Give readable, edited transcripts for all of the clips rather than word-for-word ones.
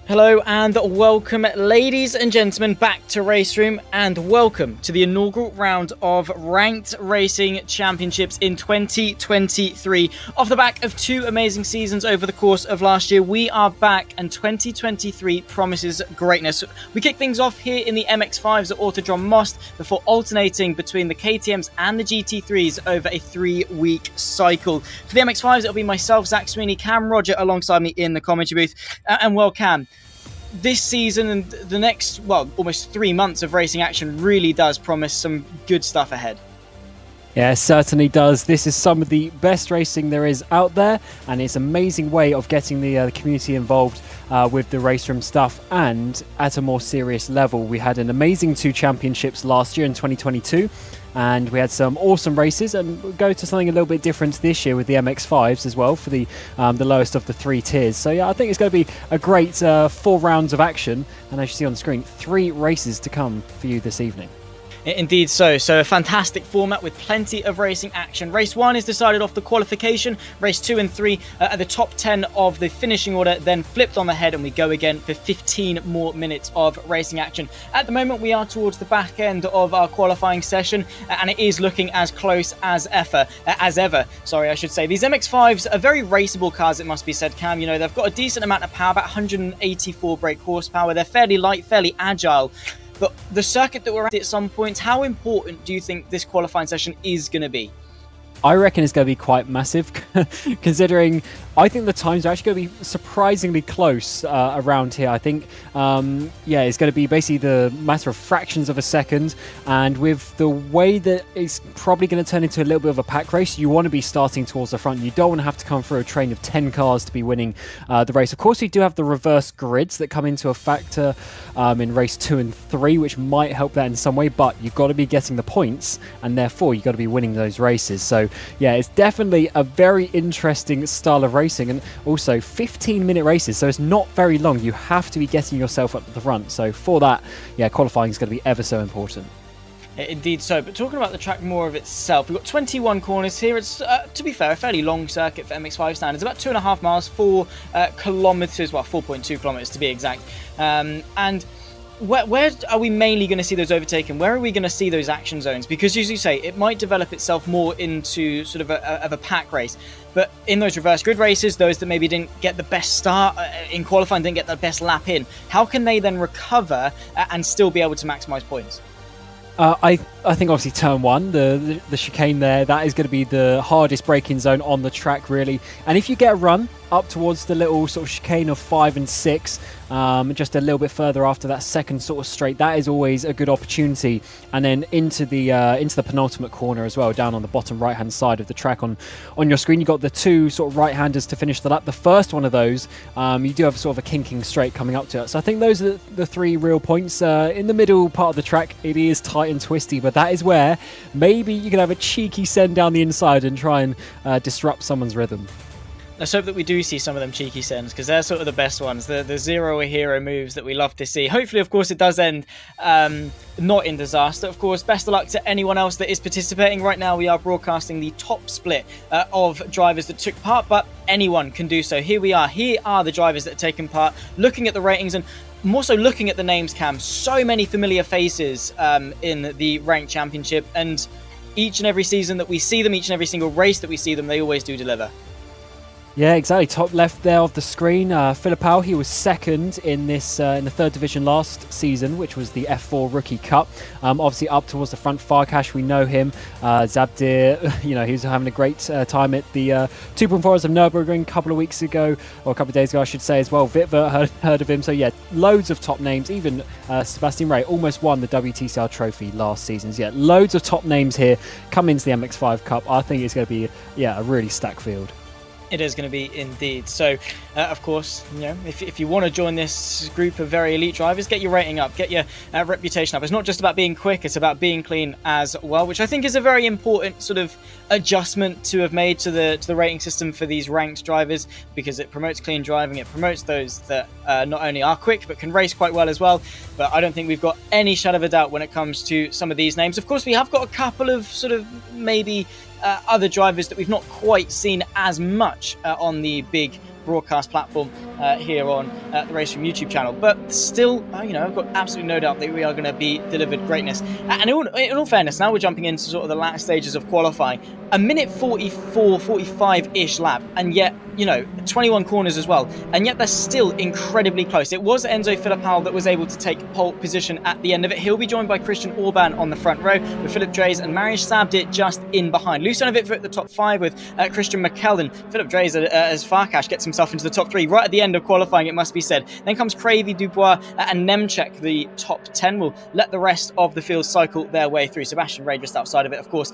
Hello and welcome, ladies and gentlemen, back to RaceRoom, and welcome to the inaugural round of Ranked Racing Championships in 2023. Off the back of two amazing seasons over the course of last year, we are back and 2023 promises greatness. We kick things off here in the MX-5s at Autodrom Most before alternating between the KTMs and the GT3s over a 3-week cycle. For the MX-5s, it'll be myself, Zach Sweeney, Cam Roger alongside me in the commentary booth, and well, Cam, this season and the next, almost 3 months of racing action really does promise some good stuff ahead. Yeah, it certainly does. This is some of the best racing there is out there, and it's an amazing way of getting the community involved with the RaceRoom stuff and at a more serious level. We had an amazing 2 championships last year in 2022, and we had some awesome races, and we'll go to something a little bit different this year with the MX-5s as well for the lowest of the 3 tiers. So yeah, I think it's going to be a great 4 rounds of action, and as you see on the screen, 3 races to come for you this evening. Indeed so. So a fantastic format with plenty of racing action. Race 1 is decided off the qualification. Race 2 and 3 are the top 10 of the finishing order, then flipped on the head, and we go again for 15 more minutes of racing action. At the moment, we are towards the back end of our qualifying session, and it is looking as close as ever. These MX-5s are very raceable cars, it must be said, Cam. You know, they've got a decent amount of power, about 184 brake horsepower. They're fairly light, fairly agile. But the circuit that we're at some points, how important do you think this qualifying session is going to be? I reckon it's going to be quite massive, considering I think the times are actually going to be surprisingly close around here. I think, it's going to be basically the matter of fractions of a second, and with the way that it's probably going to turn into a little bit of a pack race, you want to be starting towards the front. You don't want to have to come through a train of 10 cars to be winning the race. Of course, we do have the reverse grids that come into a factor in race 2 and 3, which might help that in some way, but you've got to be getting the points, and therefore you've got to be winning those races. So yeah, it's definitely a very interesting style of racing, and also 15-minute races, so it's not very long. You have to be getting yourself up to the front. So for that, yeah, qualifying is going to be ever so important. Indeed so. But talking about the track more of itself, we've got 21 corners here. It's, to be fair, a fairly long circuit for MX-5 standards, about 2.5 miles, 4 kilometers, 4.2 kilometers to be exact. And where are we mainly going to see those overtaken? Where are we going to see those action zones? Because, as you say, it might develop itself more into sort of a pack race. But in those reverse grid races, those that maybe didn't get the best start in qualifying, didn't get the best lap in, how can they then recover and still be able to maximise points? I think obviously turn 1, the chicane there, that is going to be the hardest braking zone on the track, really. And if you get a run up towards the little sort of chicane of 5 and 6, just a little bit further after that second sort of straight, that is always a good opportunity. And then into the penultimate corner as well, down on the bottom right hand side of the track on your screen, you've got the 2 sort of right-handers to finish the lap. The first one of those, you do have sort of a kinking straight coming up to it. So I think those are the 3 real points. In the middle part of the track, it is tight and twisty, but that is where maybe you can have a cheeky send down the inside and try and disrupt someone's rhythm. Let's hope that we do see some of them cheeky sends, because they're sort of the best ones, the zero hero moves that we love to see. Hopefully, of course, it does end not in disaster. Of course, best of luck to anyone else that is participating. Right now, we are broadcasting the top split of drivers that took part, but anyone can do so. Here we are. Here are the drivers that have taken part, looking at the ratings and more so looking at the names, Cam. So many familiar faces in the Ranked Championship, and each and every season that we see them, each and every single race that we see them, they always do deliver. Yeah, exactly. Top left there of the screen. Philippou, he was second in this in the 3rd division last season, which was the F4 Rookie Cup. Obviously up towards the front, Farkash, we know him. Zabdir, he was having a great time at the 2.4s of Nürburgring a couple of weeks ago, or a couple of days ago, I should say as well. Vitver, heard of him. So yeah, loads of top names. Even Sebastian Ray almost won the WTCR trophy last season. So, yeah, loads of top names here come into the MX-5 Cup. I think it's going to be a really stacked field. It is going to be indeed. So, of course, if you want to join this group of very elite drivers, get your rating up, get your reputation up. It's not just about being quick, it's about being clean as well, which I think is a very important sort of adjustment to have made to the rating system for these ranked drivers, because it promotes clean driving, it promotes those that not only are quick but can race quite well as well. But I don't think we've got any shadow of a doubt when it comes to some of these names. Of course, we have got a couple of sort of maybe other drivers that we've not quite seen as much on the big broadcast platform here on the RaceRoom YouTube channel. But still, I've got absolutely no doubt that we are going to be delivered greatness. And in all fairness, now we're jumping into sort of the last stages of qualifying. A minute 44, 45-ish lap, and yet, 21 corners as well, and yet they're still incredibly close. It was Enzo Filipal that was able to take pole position at the end of it. He'll be joined by Christian Orban on the front row, with Philip Dreys and Mariusz Sabdir just in behind. Luciano Vitford at the top 5 with Christian McKellen. Philip Dreys as Farkas gets himself into the top 3 right at the end of qualifying, it must be said. Then comes Cravey, Dubois and Nemchek. The top 10 will let the rest of the field cycle their way through. Sebastian Ray just outside of it, of course.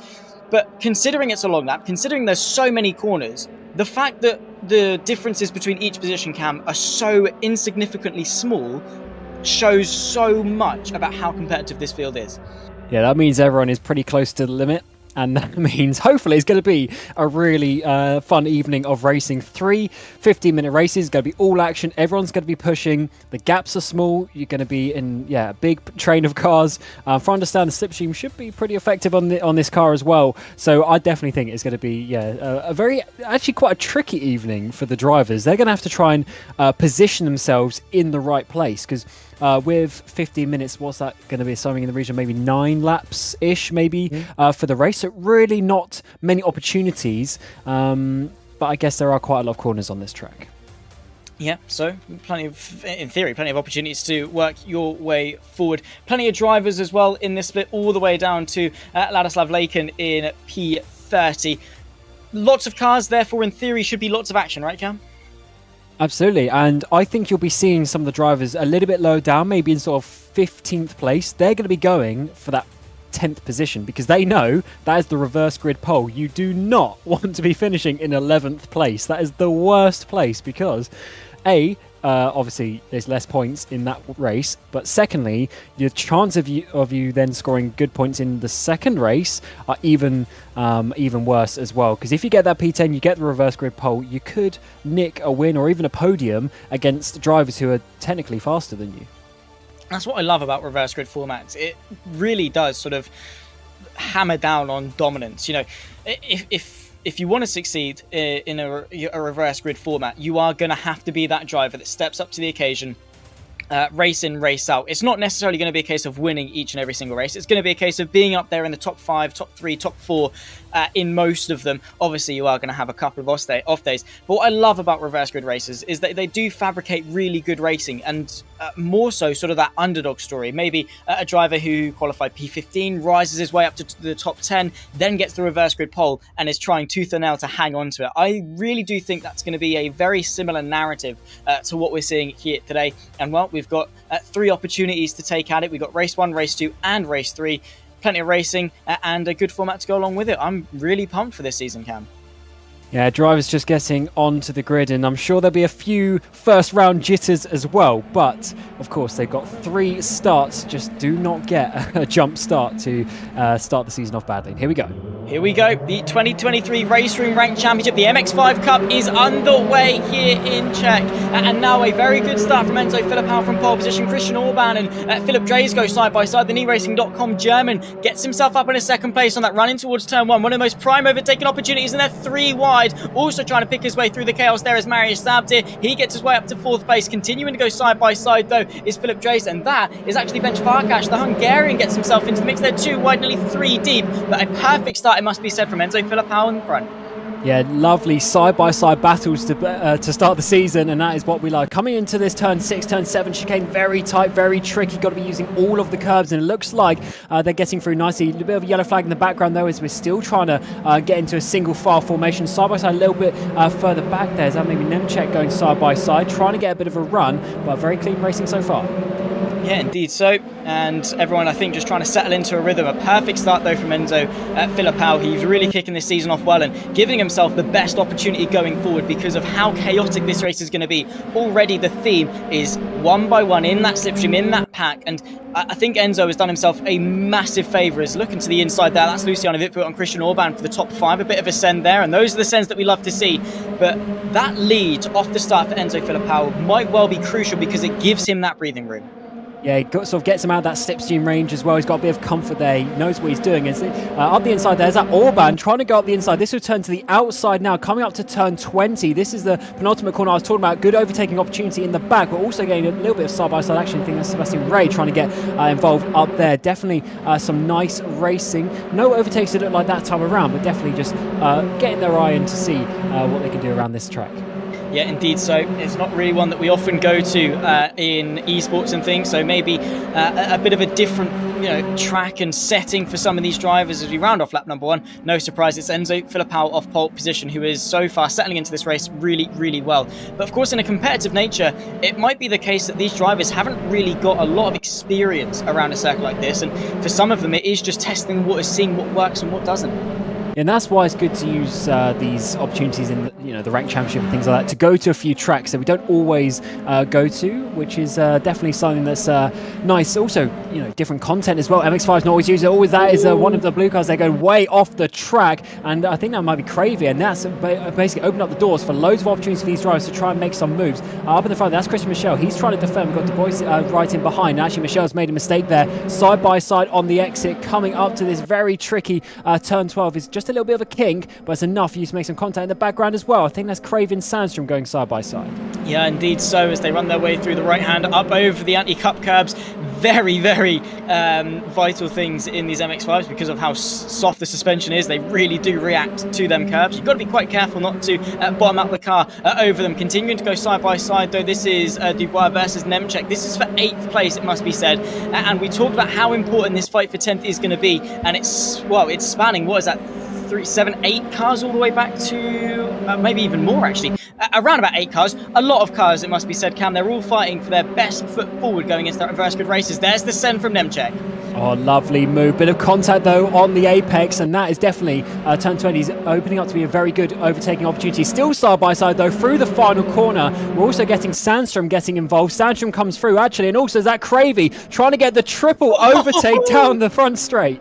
But considering it's a long lap, considering there's so many corners, the fact that the differences between each position cam are so insignificantly small shows so much about how competitive this field is. Yeah, that means everyone is pretty close to the limit. And that means hopefully it's going to be a really fun evening of racing. 3 15-minute races, going to be all action. Everyone's going to be pushing. The gaps are small. You're going to be in a big train of cars. For I understand, the slipstream should be pretty effective on this car as well. So I definitely think it's going to be a very, actually quite a tricky evening for the drivers. They're going to have to try and position themselves in the right place, because with 15 minutes, what's that going to be? Something in the region, maybe 9 laps-ish, maybe, for the race. So really not many opportunities, but I guess there are quite a lot of corners on this track. Yeah, so in theory, plenty of opportunities to work your way forward. Plenty of drivers as well in this split, all the way down to Ladislav Lakin in P30. Lots of cars, therefore, in theory, should be lots of action, right, Cam? Absolutely, and I think you'll be seeing some of the drivers a little bit low down, maybe in sort of 15th place. They're going to be going for that 10th position because they know that is the reverse grid pole. You do not want to be finishing in 11th place. That is the worst place because obviously there's less points in that race, but secondly, your chance of you then scoring good points in the second race are even worse as well, because if you get that P10, you get the reverse grid pole, you could nick a win or even a podium against drivers who are technically faster than you. That's what I love about reverse grid formats. It really does sort of hammer down on dominance. If you want to succeed in a reverse grid format, you are going to have to be that driver that steps up to the occasion, race in, race out. It's not necessarily going to be a case of winning each and every single race. It's going to be a case of being up there in the top 5, top 3, top 4 in most of them. Obviously, you are going to have a couple of off days. But what I love about reverse grid races is that they do fabricate really good racing, and more so sort of that underdog story. Maybe a driver who qualified P15 rises his way up to the top 10, then gets the reverse grid pole and is trying tooth and nail to hang on to it. I really do think that's going to be a very similar narrative to what we're seeing here today. And well, we've got 3 opportunities to take at it. We've got race 1, race 2 and race 3. Plenty of racing and a good format to go along with it. I'm really pumped for this season, Cam. Yeah, drivers just getting onto the grid, and I'm sure there'll be a few first round jitters as well. But of course, they've got 3 starts. Just do not get a jump start to start the season off badly. Here we go. Here we go. The 2023 RaceRoom Ranked Championship, the MX-5 Cup, is underway here in Czech. And now a very good start from Enzo Filipal from pole position. Christian Orban and Philip Dreys go side by side. The NeRacing.com German gets himself up in a second place on that run in towards turn 1. One of the most prime overtaken opportunities, and they're 3 wide. Also trying to pick his way through the chaos there is Mariusz Sabdir. He gets his way up to 4th place. Continuing to go side by side though is Philip Dreys, and that is actually Bench Farkas. The Hungarian gets himself into the mix. They're 2 wide, nearly 3 deep, but a perfect start, it must be said, from Enzo Filipal in front. Yeah, lovely side-by-side battles to start the season, and that is what we like. Coming into this turn 6, turn 7 chicane, very tight, very tricky. Got to be using all of the curbs, and it looks like they're getting through nicely. A bit of a yellow flag in the background, though, as we're still trying to get into a single file formation. Side-by-side a little bit further back there. Is that maybe Nemchek going side-by-side, trying to get a bit of a run, but very clean racing so far. Yeah, indeed so. And everyone, I think, just trying to settle into a rhythm. A perfect start, though, from Enzo Filipal. He's really kicking this season off well and giving himself the best opportunity going forward because of how chaotic this race is going to be. Already the theme is one by one in that slipstream, in that pack. And I think Enzo has done himself a massive favour. As looking to the inside there, that's Luciano Vitford on Christian Orban for the top 5. A bit of a send there. And those are the sends that we love to see. But that lead off the start for Enzo Filipal might well be crucial because it gives him that breathing room. Yeah, he sort of gets him out of that slipstream range as well. He's got a bit of comfort there. He knows what he's doing. Up the inside, there's that Orban trying to go up the inside. This will turn to the outside now, coming up to turn 20. This is the penultimate corner I was talking about. Good overtaking opportunity in the back. We're also getting a little bit of side-by-side action. I think that's Sebastian Ray trying to get involved up there. Definitely some nice racing. No overtakes that look like that time around, but definitely just getting their eye in to see what they can do around this track. Yeah, indeed. So it's not really one that we often go to in esports and things. So maybe a bit of a different, track and setting for some of these drivers as we round off lap number 1. No surprise, it's Enzo Filipao off pole position, who is so far settling into this race really, really well. But of course, in a competitive nature, it might be the case that these drivers haven't really got a lot of experience around a circuit like this. And for some of them, it is just testing the waters, seeing what works and what doesn't. And that's why it's good to use these opportunities in the ranked championship and things like that to go to a few tracks that we don't always go to, which is definitely something that's nice. Also, different content as well. MX-5 is not always used. Always that is one of the blue cars. They're going way off the track, and I think that might be Cravey, and that's basically opened up the doors for loads of opportunities for these drivers to try and make some moves. Up in the front, that's Christian Michel. He's trying to defend. We've got Du Bois right in behind. And actually, Michel's made a mistake there. Side by side on the exit, coming up to this very tricky turn 12 is just a little bit of a kink, but it's enough for you to make some contact in the background as well. I think that's Craven Sandstrom going side by side. Yeah, indeed so, as they run their way through the right hand up over the anti-cup curbs. Very, very vital things in these MX-5s because of how soft the suspension is. They really do react to them curbs. You've got to be quite careful not to bottom out the car over them. Continuing to go side by side, though, this is Dubois versus Nemchek. This is for 8th place, it must be said. And we talked about how important this fight for 10th is going to be. And it's spanning, what is that? 3, 7, 8 cars all the way back to maybe even more actually. Around about 8 cars. A lot of cars, it must be said, Cam. They're all fighting for their best foot forward going into that reverse grid races. There's the send from Nemchek. Oh, lovely move. Bit of contact though on the apex, and that is definitely turn 20 is opening up to be a very good overtaking opportunity. Still side by side though through the final corner. We're also getting Sandstrom getting involved. Sandstrom comes through actually, and also Zach Cravey trying to get the triple overtake down the front straight.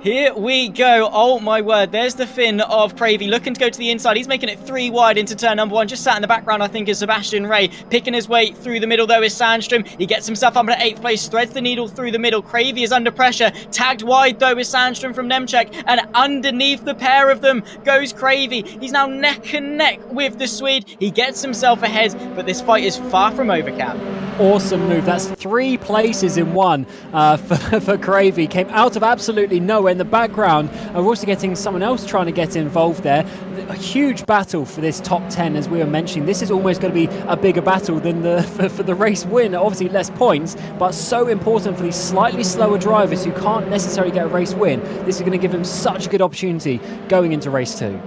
Here we go. Oh my word. There's the fin of Cravey looking to go to the inside. He's making it 3 wide into turn number 1. Just sat in the background, I think, is Sebastian Ray. Picking his way through the middle, though, is Sandstrom. He gets himself up into 8th place, threads the needle through the middle. Cravey is under pressure. Tagged wide, though, is Sandstrom from Nemchek. And underneath the pair of them goes Cravey. He's now neck and neck with the Swede. He gets himself ahead, but this fight is far from over, Cam. Awesome move. That's 3 places in one for Cravey. Came out of absolutely nowhere in the background. We're also getting someone else trying to get involved there. A huge battle for this top 10, as we were mentioning. This is almost going to be a bigger battle than for the race win. Obviously less points, but so important for these slightly slower drivers who can't necessarily get a race win. This is going to give them such a good opportunity going into race 2.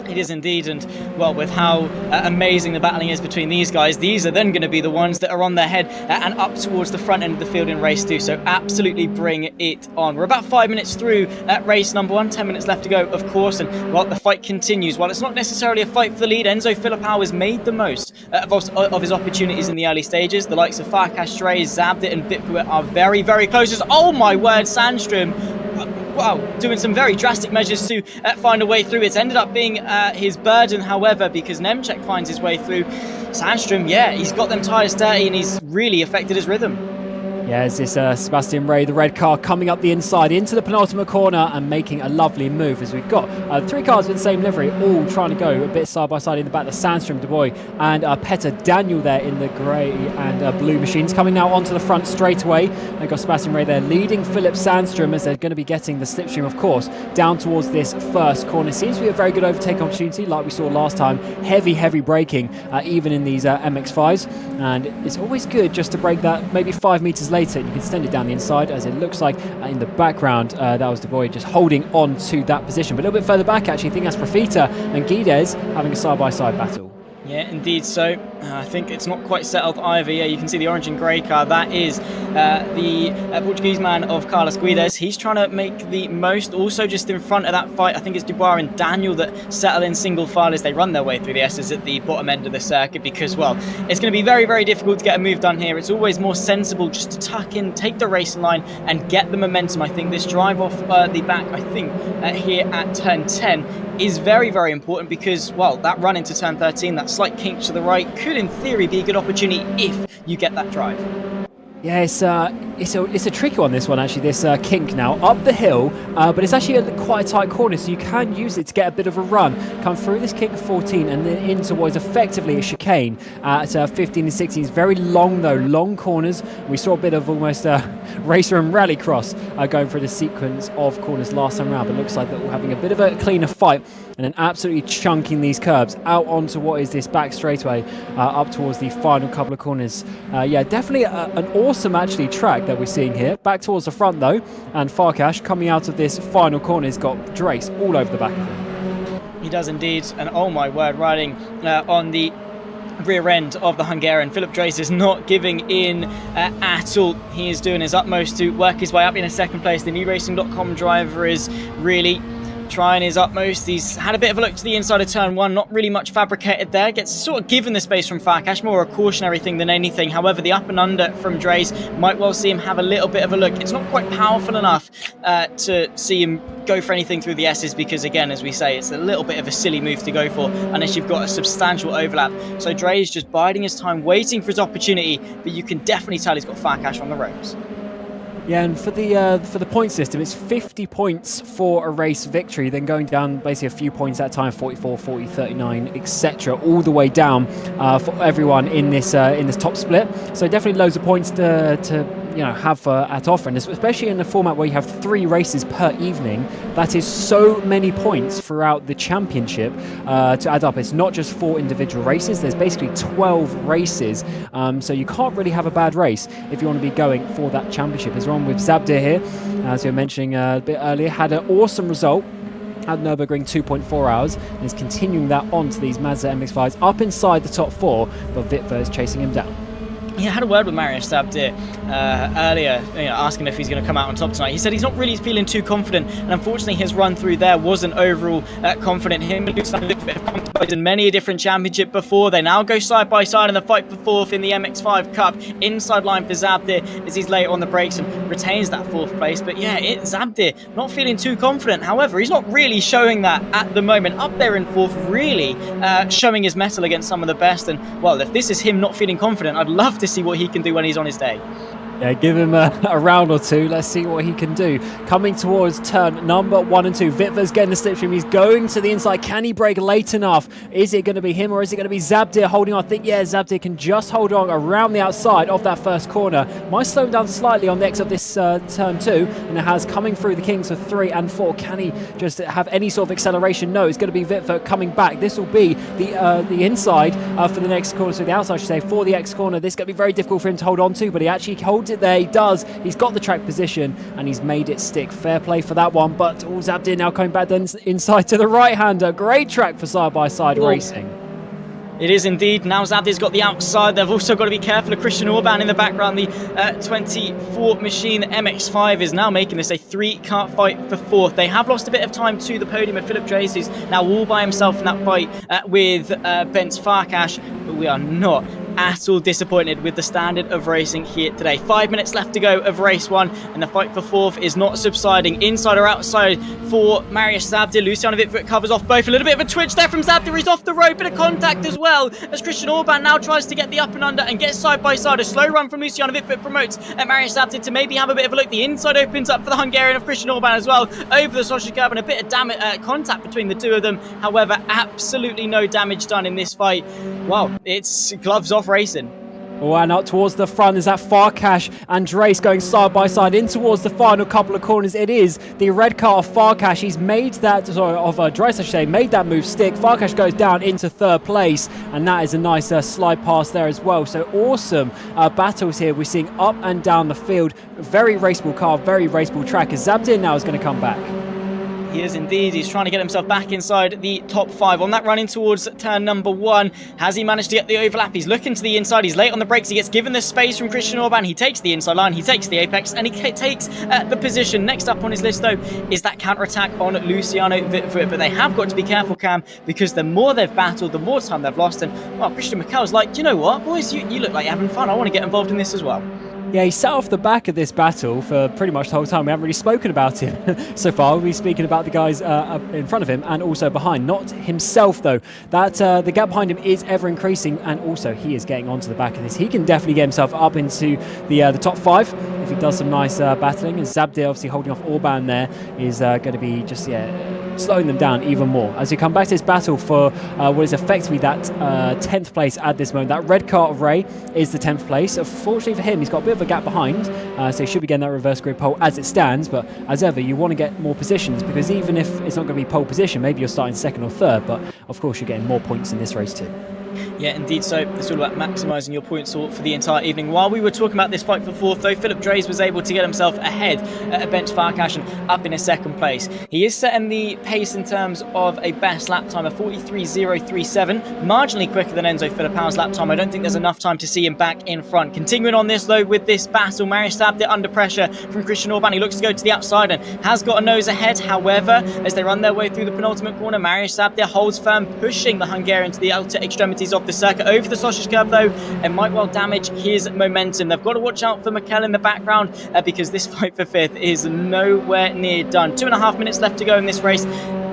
It is indeed, and well, with how amazing the battling is between these guys, these are then going to be the ones that are on their head and up towards the front end of the field in race 2, so absolutely bring it on. We're about 5 minutes through race number 1, 10 minutes left to go, of course, and well, the fight continues. While it's not necessarily a fight for the lead, Enzo Filipao has made the most of his opportunities in the early stages. The likes of Farkas Stray, Zabdit and Vipkuit are very, very close. Oh my word, Sandstrom, wow, doing some very drastic measures to find a way through. It's ended up being his burden, however, because Nemchek finds his way through. Sandstrom, yeah, he's got them tyres dirty and he's really affected his rhythm. Yeah, it's this Sebastian Ray, the red car, coming up the inside into the penultimate corner and making a lovely move, as we've got 3 cars with the same livery, all trying to go a bit side by side in the back. The Sandstrom, Du Bois and Petter Daniel there in the grey and blue machines. Coming now onto the front straight away. They've got Sebastian Ray there leading Philip Sandstrom, as they're going to be getting the slipstream, of course, down towards this first corner. Seems to be a very good overtake opportunity like we saw last time. Heavy braking even in these MX-5s, and it's always good just to break that maybe 5 metres later. You can extend it down the inside, as it looks like in the background that was Du Bois just holding on to that position. But a little bit further back, actually, I think that's Profita and Guides having a side-by-side battle. Yeah, indeed. So I think it's not quite settled either. Yeah, you can see the orange and grey car. That is the Portuguese man of Carlos Guides. He's trying to make the most. Also just in front of that fight, I think it's Dubois and Daniel that settle in single file as they run their way through the S's at the bottom end of the circuit, because, well, it's going to be very difficult to get a move done here. It's always more sensible just to tuck in, take the racing line and get the momentum. I think this drive off the back, I think, here at turn 10 is very important, because, well, that run into turn 13, that slight kink to the right could in theory be a good opportunity if you get that drive. Yeah, it's a tricky one, this one, actually, this kink now. Up the hill, but it's actually quite a tight corner, so you can use it to get a bit of a run. Come through this kink of 14 and then into what is effectively a chicane at 15 and 16. It's very long, though, long corners. We saw a bit of almost RaceRoom rallycross going through the sequence of corners last time around, but looks like that we're having a bit of a cleaner fight and then absolutely chunking these curbs out onto what is this back straightaway up towards the final couple of corners. Yeah, definitely an awesome actually track that we're seeing here. Back towards the front though, and Farkash coming out of this final corner has got Drace all over the back of him. He does indeed, and oh my word, riding on the rear end of the Hungarian. Philip Drace is not giving in at all. He is doing his utmost to work his way up in a second place. The new Racing.com driver is really trying his utmost. He's had a bit of a look to the inside of turn one, not really much fabricated there. Gets sort of given the space from Farkash, more a cautionary thing than anything. However, the up and under from Drace might well see him have a little bit of a look. It's not quite powerful enough to see him go for anything through the S's because, again, as we say, it's a little bit of a silly move to go for unless you've got a substantial overlap. So Drace just biding his time, waiting for his opportunity, but you can definitely tell he's got Farkash on the ropes. Yeah, and for the point system, it's 50 points for a race victory, then going down basically a few points at a time, 44, 40, 39, etc., all the way down for everyone in this top split. So definitely loads of points to have at offer, and especially in a format where you have 3 races per evening. That is so many points throughout the championship to add up. It's not just 4 individual races. There's basically 12 races, so you can't really have a bad race if you want to be going for that championship. As we're on with Zabdir here, as we were mentioning a bit earlier, had an awesome result at Nürburgring 2.4 hours and is continuing that on to these Mazda MX-5s up inside the top 4, but Vitver is chasing him down. He had a word with Marius Zabdir earlier, asking if he's going to come out on top tonight. He said he's not really feeling too confident, and unfortunately his run through there wasn't overall confident. Him and Luke have come in many a different championship before. They now go side by side in the fight for 4th in the MX-5 Cup. Inside line for Zabdir as he's later on the brakes and retains that 4th place. But yeah, Zabdir not feeling too confident. However, he's not really showing that at the moment. Up there in 4th, really showing his mettle against some of the best. And well, if this is him not feeling confident, I'd love to see what he can do when he's on his day. Yeah, give him a round or two. Let's see what he can do. Coming towards turn number 1 and 2. Vitver's getting the slipstream. He's going to the inside. Can he brake late enough? Is it going to be him or is it going to be Zabdir holding on? I think, yeah, Zabdir can just hold on around the outside of that first corner. Might slow him down slightly on the exit of this turn 2. And it has coming through the Kings of 3 and 4. Can he just have any sort of acceleration? No, it's going to be Vitver coming back. This will be the inside for the next corner. So the outside, I should say, for the X corner. This is going to be very difficult for him to hold on to, but he actually holds it there. He does. He's got the track position and he's made it stick. Fair play for that one. But Zabdir now coming back then inside to the right-hander. Great track for side-by-side racing. It is indeed. Now Zabdir's got the outside. They've also got to be careful of Christian Orban in the background. The 24 machine, the MX-5, is now making this a 3-car fight for 4th. They have lost a bit of time to the podium of Philip Drace, who's now all by himself in that fight with Bence Farkash. But we are not at all disappointed with the standard of racing here today. 5 minutes left to go of race 1, and the fight for 4th is not subsiding. Inside or outside for Marius Zabdir. Luciano Vitver covers off both. A little bit of a twitch there from Zabdir. He's off the road. Bit of contact as well as Christian Orban now tries to get the up and under and get side by side. A slow run from Luciano Vitver promotes Marius Zabdir to maybe have a bit of a look. The inside opens up for the Hungarian of Christian Orban as well over the social curb, and a bit of contact between the two of them. However, absolutely no damage done in this fight. Wow, it's gloves off racing. Oh, and up towards the front is that Farkash and Drace going side by side in towards the final couple of corners. It is the red car of Farkash. He's made that, Drace, I should say, made that move stick. Farkash goes down into 3rd place, and that is a nice slide pass there as well. So awesome battles here. We're seeing up and down the field. Very raceable car, very raceable track, as Zabdir now is going to come back. He is indeed. He's trying to get himself back inside the top 5 on that run in towards turn number 1. Has he managed to get the overlap? He's looking to the inside. He's late on the brakes. He gets given the space from Christian Orban. He takes the inside line. He takes the apex, and he takes the position. Next up on his list, though, is that counter-attack on Luciano Vitver. But they have got to be careful, Cam, because the more they've battled, the more time they've lost. And, well, Christian Mikel's like, you know what, boys, you look like you're having fun. I want to get involved in this as well. Yeah, he sat off the back of this battle for pretty much the whole time. We haven't really spoken about him so far. We'll be speaking about the guys up in front of him and also behind. Not himself, though. That the gap behind him is ever increasing, and also he is getting onto the back of this. He can definitely get himself up into the top 5 if he does some nice battling. And Zabdir, obviously holding off Orban there, is going to be just, slowing them down even more. As we come back to this battle for what is effectively that 10th place at this moment. That red car of Ray is the 10th place. Unfortunately for him, he's got a bit of a gap behind, so he should be getting that reverse grid pole as it stands. But as ever, you want to get more positions, because even if it's not going to be pole position, maybe you're starting second or third, but of course you're getting more points in this race too. Yeah, indeed. So it's all about maximising your points for the entire evening. While we were talking about this fight for fourth, though, Philip Drees was able to get himself ahead at bench Farkas and up in a second place. He is setting the pace in terms of a best lap time of 43.037, marginally quicker than Enzo Filipão's lap time. I don't think there's enough time to see him back in front. Continuing on this, though, with this battle, Marius Sabdir under pressure from Christian Orban. He looks to go to the outside and has got a nose ahead. However, as they run their way through the penultimate corner, Marius Sabdir holds firm, pushing the Hungarian to the outer extremities of the circuit over the sausage curb, though, and might well damage his momentum. They've got to watch out for Mikel in the background because this fight for fifth is nowhere near done. 2.5 minutes left to go in this race.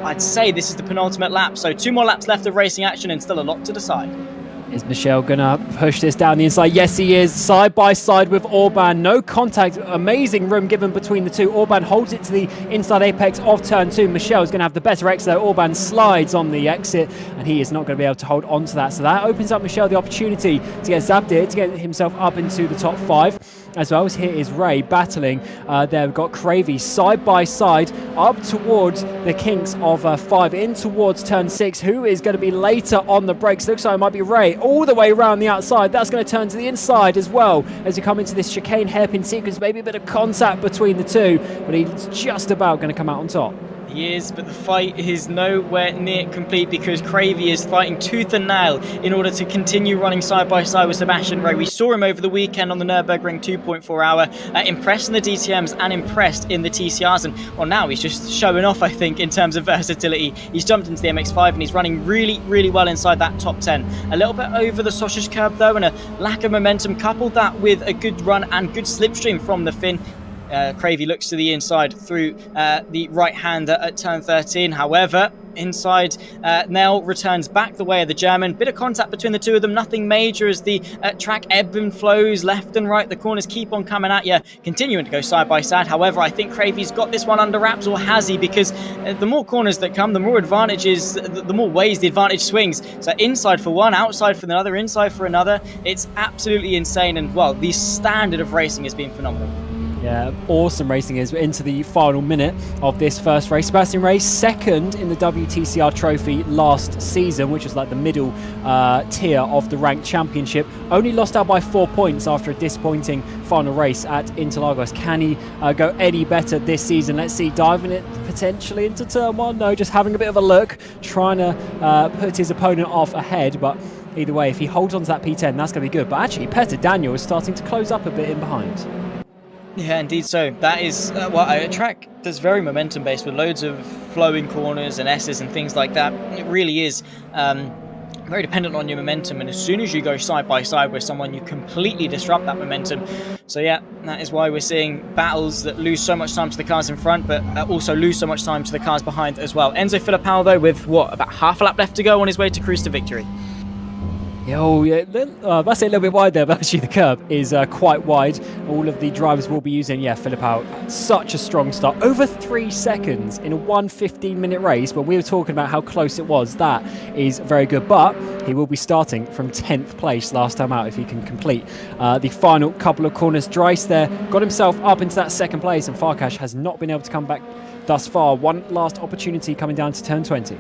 I'd say this is the penultimate lap, so 2 more laps left of racing action and still a lot to decide. Is Michel gonna push this down the inside? Yes, he is. Side by side with Orban. No contact. Amazing room given between the two. Orban holds it to the inside apex of turn 2. Michel is going to have the better exit, though. Orban slides on the exit, and he is not going to be able to hold on to that. So that opens up Michel the opportunity to get Zabdir, to get himself up into the top 5. As well as here is Ray battling. There we've got Cravey side by side up towards the kinks of 5, in towards turn 6. Who is going to be later on the brakes? Looks like it might be Ray all the way around the outside. That's going to turn to the inside as well as we come into this chicane hairpin sequence. Maybe a bit of contact between the two, but he's just about going to come out on top. He is, but the fight is nowhere near complete because Cravey is fighting tooth and nail in order to continue running side by side with Sebastian Ray. We saw him over the weekend on the Nürburgring 2.4 hour, impressed in the DTMs and impressed in the TCRs. And well, now he's just showing off, I think, in terms of versatility. He's jumped into the MX-5 and he's running really, really well inside that top 10. A little bit over the sausage curb, though, and a lack of momentum. Coupled that with a good run and good slipstream from the Finn. Cravey looks to the inside through the right-hander at turn 13. However, inside, Nell returns back the way of the German. Bit of contact between the two of them, nothing major as the track ebb and flows left and right. The corners keep on coming at you, continuing to go side by side. However, I think Cravey's got this one under wraps, or has he? Because the more corners that come, the more advantages, the more ways the advantage swings. So inside for one, outside for another, inside for another. It's absolutely insane, and well, the standard of racing has been phenomenal. Yeah, awesome racing is into the final minute of this first race. Sebastian Ray, second in the WTCR trophy last season, which was like the middle tier of the ranked championship. Only lost out by 4 points after a disappointing final race at Interlagos. Can he go any better this season? Let's see, diving it potentially into turn 1. No, just having a bit of a look, trying to put his opponent off ahead, but either way, if he holds on to that P10, that's going to be good. But actually, Petter Daniel is starting to close up a bit in behind. Yeah, indeed so. That is, a track that's very momentum-based with loads of flowing corners and S's and things like that. It really is very dependent on your momentum, and as soon as you go side by side with someone, you completely disrupt that momentum. So yeah, that is why we're seeing battles that lose so much time to the cars in front, but also lose so much time to the cars behind as well. Enzo Filipão, though, with about half a lap left to go on his way to cruise to victory. Oh, yeah, that's a little bit wide there, but actually the curb is quite wide. All of the drivers will be using, Filipão, such a strong start. Over 3 seconds in a 1:15-minute race, but we were talking about how close it was. That is very good, but he will be starting from 10th place last time out if he can complete the final couple of corners. Dries there got himself up into that second place, and Farkas has not been able to come back thus far. One last opportunity coming down to turn 20.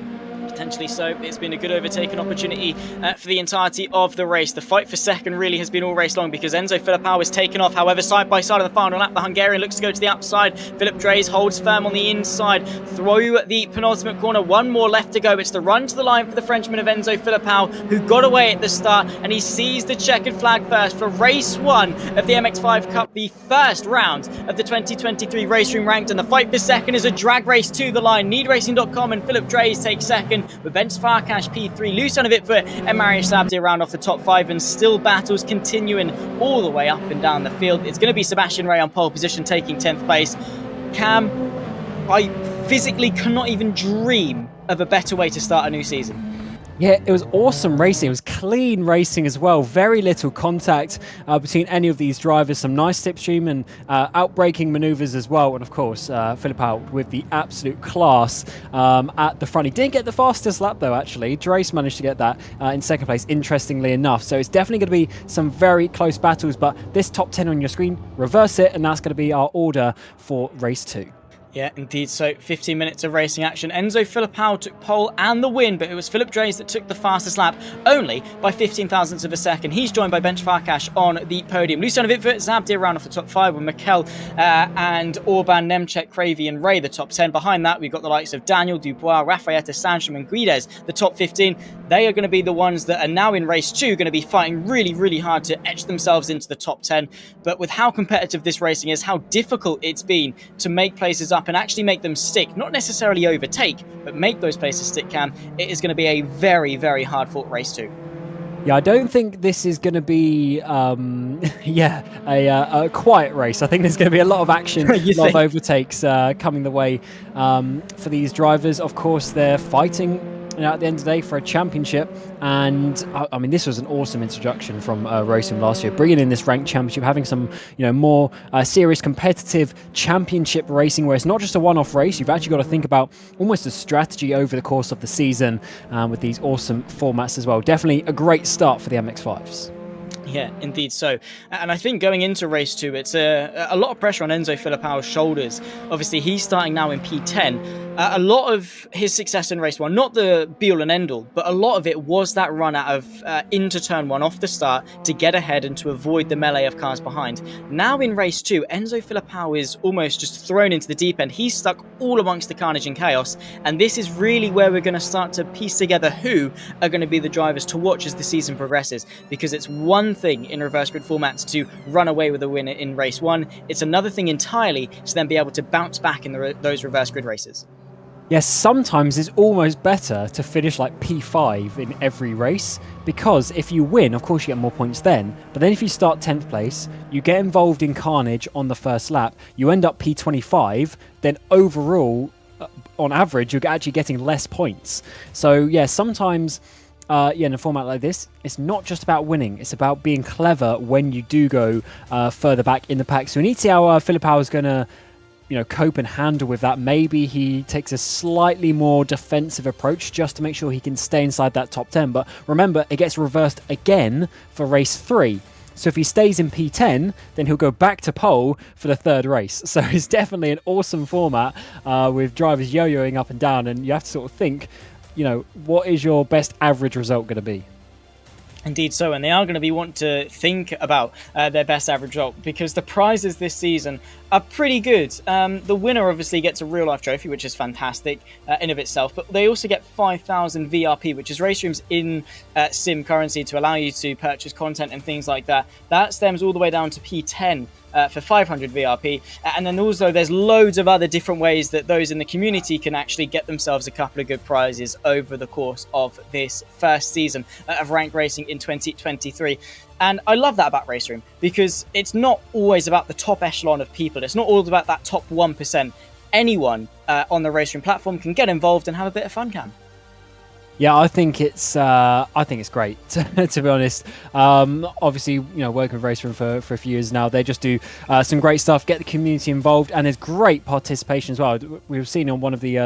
Potentially so. It's been a good overtaking opportunity for the entirety of the race. The fight for second really has been all race long because Enzo Filipão was taken off. However, side by side on the final lap, the Hungarian looks to go to the outside. Philip Drees holds firm on the inside through the penultimate corner. One more left to go. It's the run to the line for the Frenchman of Enzo Filipão, who got away at the start, and he sees the checkered flag first for race 1 of the MX-5 Cup, the first round of the 2023 RaceRoom Ranked, and the fight for second is a drag race to the line. NeedRacing.com and Philip Drees take second. podium, with Bench Farkash P3, Lucjanovic and Marius Labdi around off the top 5, and still battles continuing all the way up and down the field. It's going to be Sebastian Ray on pole position, taking 10th place. Cam, I physically cannot even dream of a better way to start a new season. Yeah, it was awesome racing. It was clean racing as well. Very little contact between any of these drivers. Some nice slipstream and outbraking maneuvers as well. And of course, Philip out with the absolute class at the front. He didn't get the fastest lap though, actually. Drace managed to get that in second place, interestingly enough. So it's definitely going to be some very close battles. But this top 10 on your screen, reverse it, and that's going to be our order for race 2. Yeah, indeed. So 15 minutes of racing action. Enzo Filipao took pole and the win, but it was Philip Drace that took the fastest lap, only by 15 thousandths of a second. He's joined by Bench Farkash on the podium. Lucjanovic, Zabdi around off the top 5, with Mikel and Orban, Nemchek, Cravey and Ray the top 10. Behind that, we've got the likes of Daniel, Dubois, Rafaeta, Sancham and Guides, the top 15. They are going to be the ones that are now in race 2 going to be fighting really, really hard to etch themselves into the top 10. But with how competitive this racing is, how difficult it's been to make places up and actually make them stick, not necessarily overtake, but make those places stick, Cam, it is going to be a very, very hard fought race too. Yeah, I don't think this is going to be, a quiet race. I think there's going to be a lot of action, a lot of overtakes coming the way for these drivers. Of course, they're fighting at the end of the day for a championship, and I mean, this was an awesome introduction from RaceRoom last year, bringing in this ranked championship, having some more serious competitive championship racing where it's not just a one-off race. You've actually got to think about almost a strategy over the course of the season with these awesome formats as well. Definitely a great start for the MX-5s. Yeah, indeed so. And I think going into race 2, it's a lot of pressure on Enzo Filipao's shoulders. Obviously, he's starting now in P10. A lot of his success in race 1, not the be-all and end-all, but a lot of it was that run out of into turn 1 off the start to get ahead and to avoid the melee of cars behind. Now in race 2, Enzo Filipao is almost just thrown into the deep end. He's stuck all amongst the carnage and chaos, and this is really where we're going to start to piece together who are going to be the drivers to watch as the season progresses, because it's one thing in reverse grid formats to run away with a win in race 1. It's another thing entirely to then be able to bounce back in those reverse grid races. Yes, sometimes it's almost better to finish like P5 in every race, because if you win, of course you get more points then, but then if you start 10th place, you get involved in carnage on the first lap, you end up P25, then overall, on average, you're actually getting less points. So yeah, sometimes in a format like this, it's not just about winning, it's about being clever when you do go further back in the pack. So we need to see how Filipao is going to cope and handle with that. Maybe he takes a slightly more defensive approach just to make sure he can stay inside that top 10. But remember, it gets reversed again for race 3. So if he stays in P10, then he'll go back to pole for the third race. So it's definitely an awesome format with drivers yo-yoing up and down, and you have to sort of think, what is your best average result going to be? Indeed so, and they are going to be want to think about their best average result, because the prizes this season are pretty good. The winner obviously gets a real life trophy, which is fantastic in of itself, but they also get 5,000 VRP, which is RaceRoom's in-sim currency to allow you to purchase content and things like that. That stems all the way down to P10 for 500 VRP, and then also there's loads of other different ways that those in the community can actually get themselves a couple of good prizes over the course of this first season of ranked racing in 2023. And I love that about RaceRoom, because it's not always about the top echelon of people. It's not all about that top 1%. Anyone on the RaceRoom platform can get involved and have a bit of fun, Cam. Yeah, I think it's great to be honest. Obviously, working with RaceRoom for a few years now, they just do some great stuff, get the community involved, and there's great participation as well. We've seen on one of the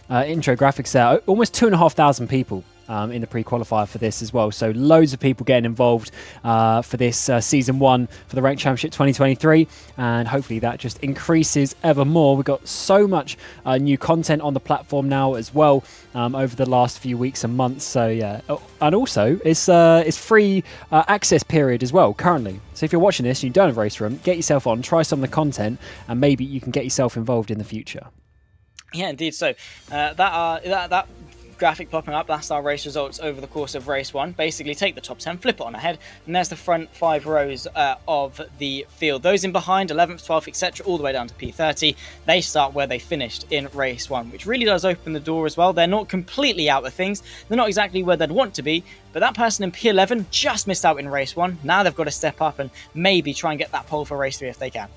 intro graphics there, almost 2,500 people in the pre-qualifier for this as well. So loads of people getting involved for this season 1 for the Ranked Championship 2023, and hopefully that just increases ever more. We've got so much new content on the platform now as well over the last few weeks and months. So yeah, and also it's free access period as well currently. So if you're watching this and you don't have RaceRoom, get yourself on, try some of the content, and maybe you can get yourself involved in the future. Yeah, indeed. So that graphic popping up, that's our race results over the course of race 1. Basically, take the top 10, flip it on ahead, and there's the front 5 rows of the field. Those in behind, 11th, 12th, etc., all the way down to P30, they start where they finished in race 1, which really does open the door as well. They're not completely out of things. They're not exactly where they'd want to be, but that person in P11 just missed out in race 1. Now they've got to step up and maybe try and get that pole for race 3 if they can.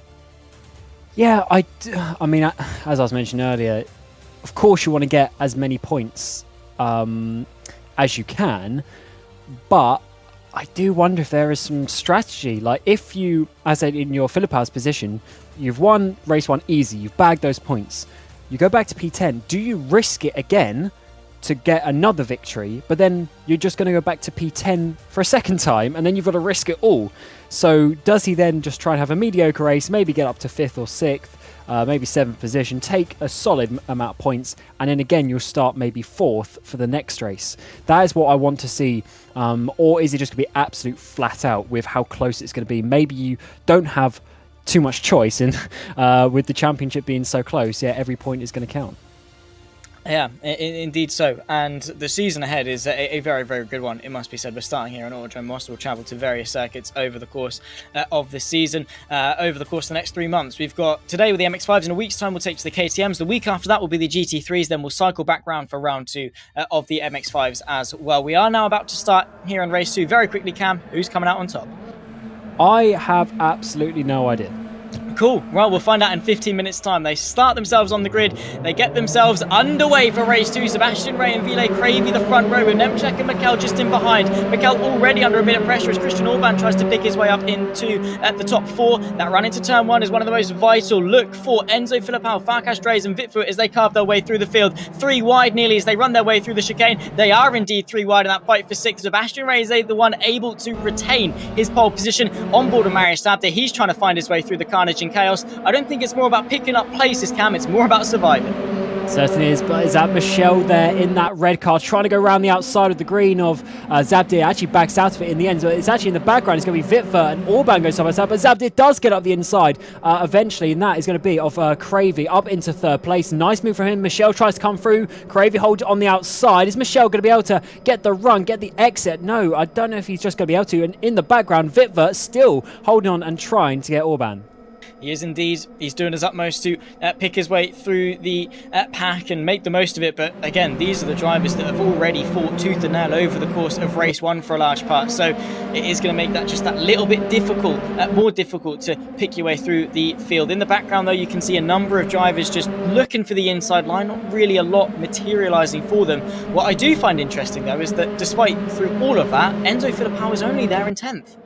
Yeah, I mean, as I was mentioning earlier, of course you want to get as many points as you can, but I do wonder if there is some strategy. Like if you, as in your Philippau's position, you've won race 1 easy, you've bagged those points, you go back to P10, do you risk it again to get another victory, but then you're just going to go back to P10 for a second time, and then you've got to risk it all? So does he then just try and have a mediocre race, maybe get up to 5th or 6th, maybe 7th position, take a solid amount of points, and then again you'll start maybe 4th for the next race? That is what I want to see. Or is it just going to be absolute flat out with how close it's going to be? Maybe you don't have too much choice, and with the championship being so close, yeah, every point is going to count. Yeah, indeed so. And the season ahead is a very, very good one, it must be said. We're starting here in Autodrome Most. We'll travel to various circuits over the course of the season. Over the course of the next 3 months, we've got today with the MX-5s. In a week's time, we'll take to the KTMs. The week after that will be the GT3s. Then we'll cycle back round for round 2 of the MX-5s as well. We are now about to start here in race 2. Very quickly, Cam, who's coming out on top? I have absolutely no idea. Cool. Well, we'll find out in 15 minutes' time. They start themselves on the grid. They get themselves underway for race 2. Sebastian Ray and Ville Cravey, the front row, with Nemchek and Mikel just in behind. Mikel already under a bit of pressure as Christian Orban tries to pick his way up into the top 4. That run into turn 1 is one of the most vital. Look for Enzo Filipao, Farkas Dreis and Vitfoot as they carve their way through the field. 3 wide nearly as they run their way through the chicane. They are indeed 3 wide in that fight for 6th. Sebastian Ray is the one able to retain his pole position on board of Marius Sabda. He's trying to find his way through the carnage and chaos. I don't think it's more about picking up places, Cam. It's more about surviving. Certainly is, but is that Michelle there in that red car trying to go around the outside of the green of Zabdir? Actually backs out of it in the end, but it's actually in the background. It's going to be Vitva and Orban goes side by side, but Zabdir does get up the inside eventually, and that is going to be of Cravey up into 3rd place. Nice move from him. Michelle tries to come through. Cravey holds it on the outside. Is Michelle going to be able to get the run, get the exit? No, I don't know if he's just going to be able to. And in the background, Vitva still holding on and trying to get Orban. He is indeed. He's doing his utmost to pick his way through the pack and make the most of it. But again, these are the drivers that have already fought tooth and nail over the course of race 1 for a large part. So it is going to make that just that little bit difficult, more difficult to pick your way through the field. In the background, though, you can see a number of drivers just looking for the inside line. Not really a lot materialising for them. What I do find interesting, though, is that despite through all of that, Enzo Filipao is only there in 10th.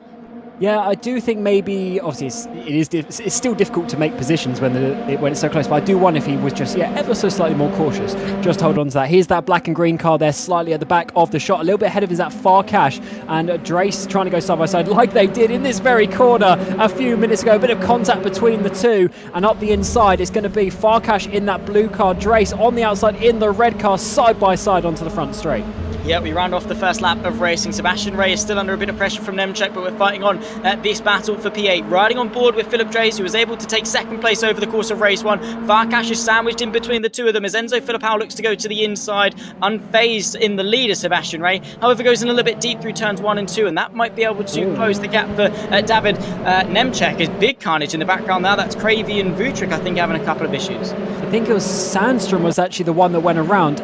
Yeah, I do think maybe, obviously, it's still difficult to make positions when it's so close, but I do wonder if he was just, ever so slightly more cautious. Just hold on to that. Here's that black and green car there, slightly at the back of the shot. A little bit ahead of is that Farkas and Drace trying to go side by side like they did in this very corner a few minutes ago. A bit of contact between the two, and up the inside it's going to be Farkas in that blue car, Drace on the outside in the red car, side by side onto the front straight. Yeah, we round off the first lap of racing. Sebastian Ray is still under a bit of pressure from Nemchek, but we're fighting on this battle for P8. Riding on board with Philip Drace, who was able to take 2nd place over the course of race 1. Farkas is sandwiched in between the two of them as Enzo Filipao looks to go to the inside, unfazed in the lead of Sebastian Ray. However, goes in a little bit deep through turns 1 and 2, and that might be able to close the gap for David Nemchek. Is big carnage in the background now. That's Cravey and Vutric, I think, having a couple of issues. I think it was Sandstrom was actually the one that went around.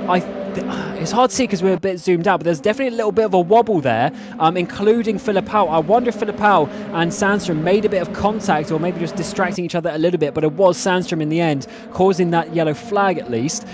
It's hard to see because we're a bit zoomed out, but there's definitely a little bit of a wobble there, including Filipao. I wonder if Filipao and Sandstrom made a bit of contact or maybe just distracting each other a little bit, but it was Sandstrom in the end causing that yellow flag at least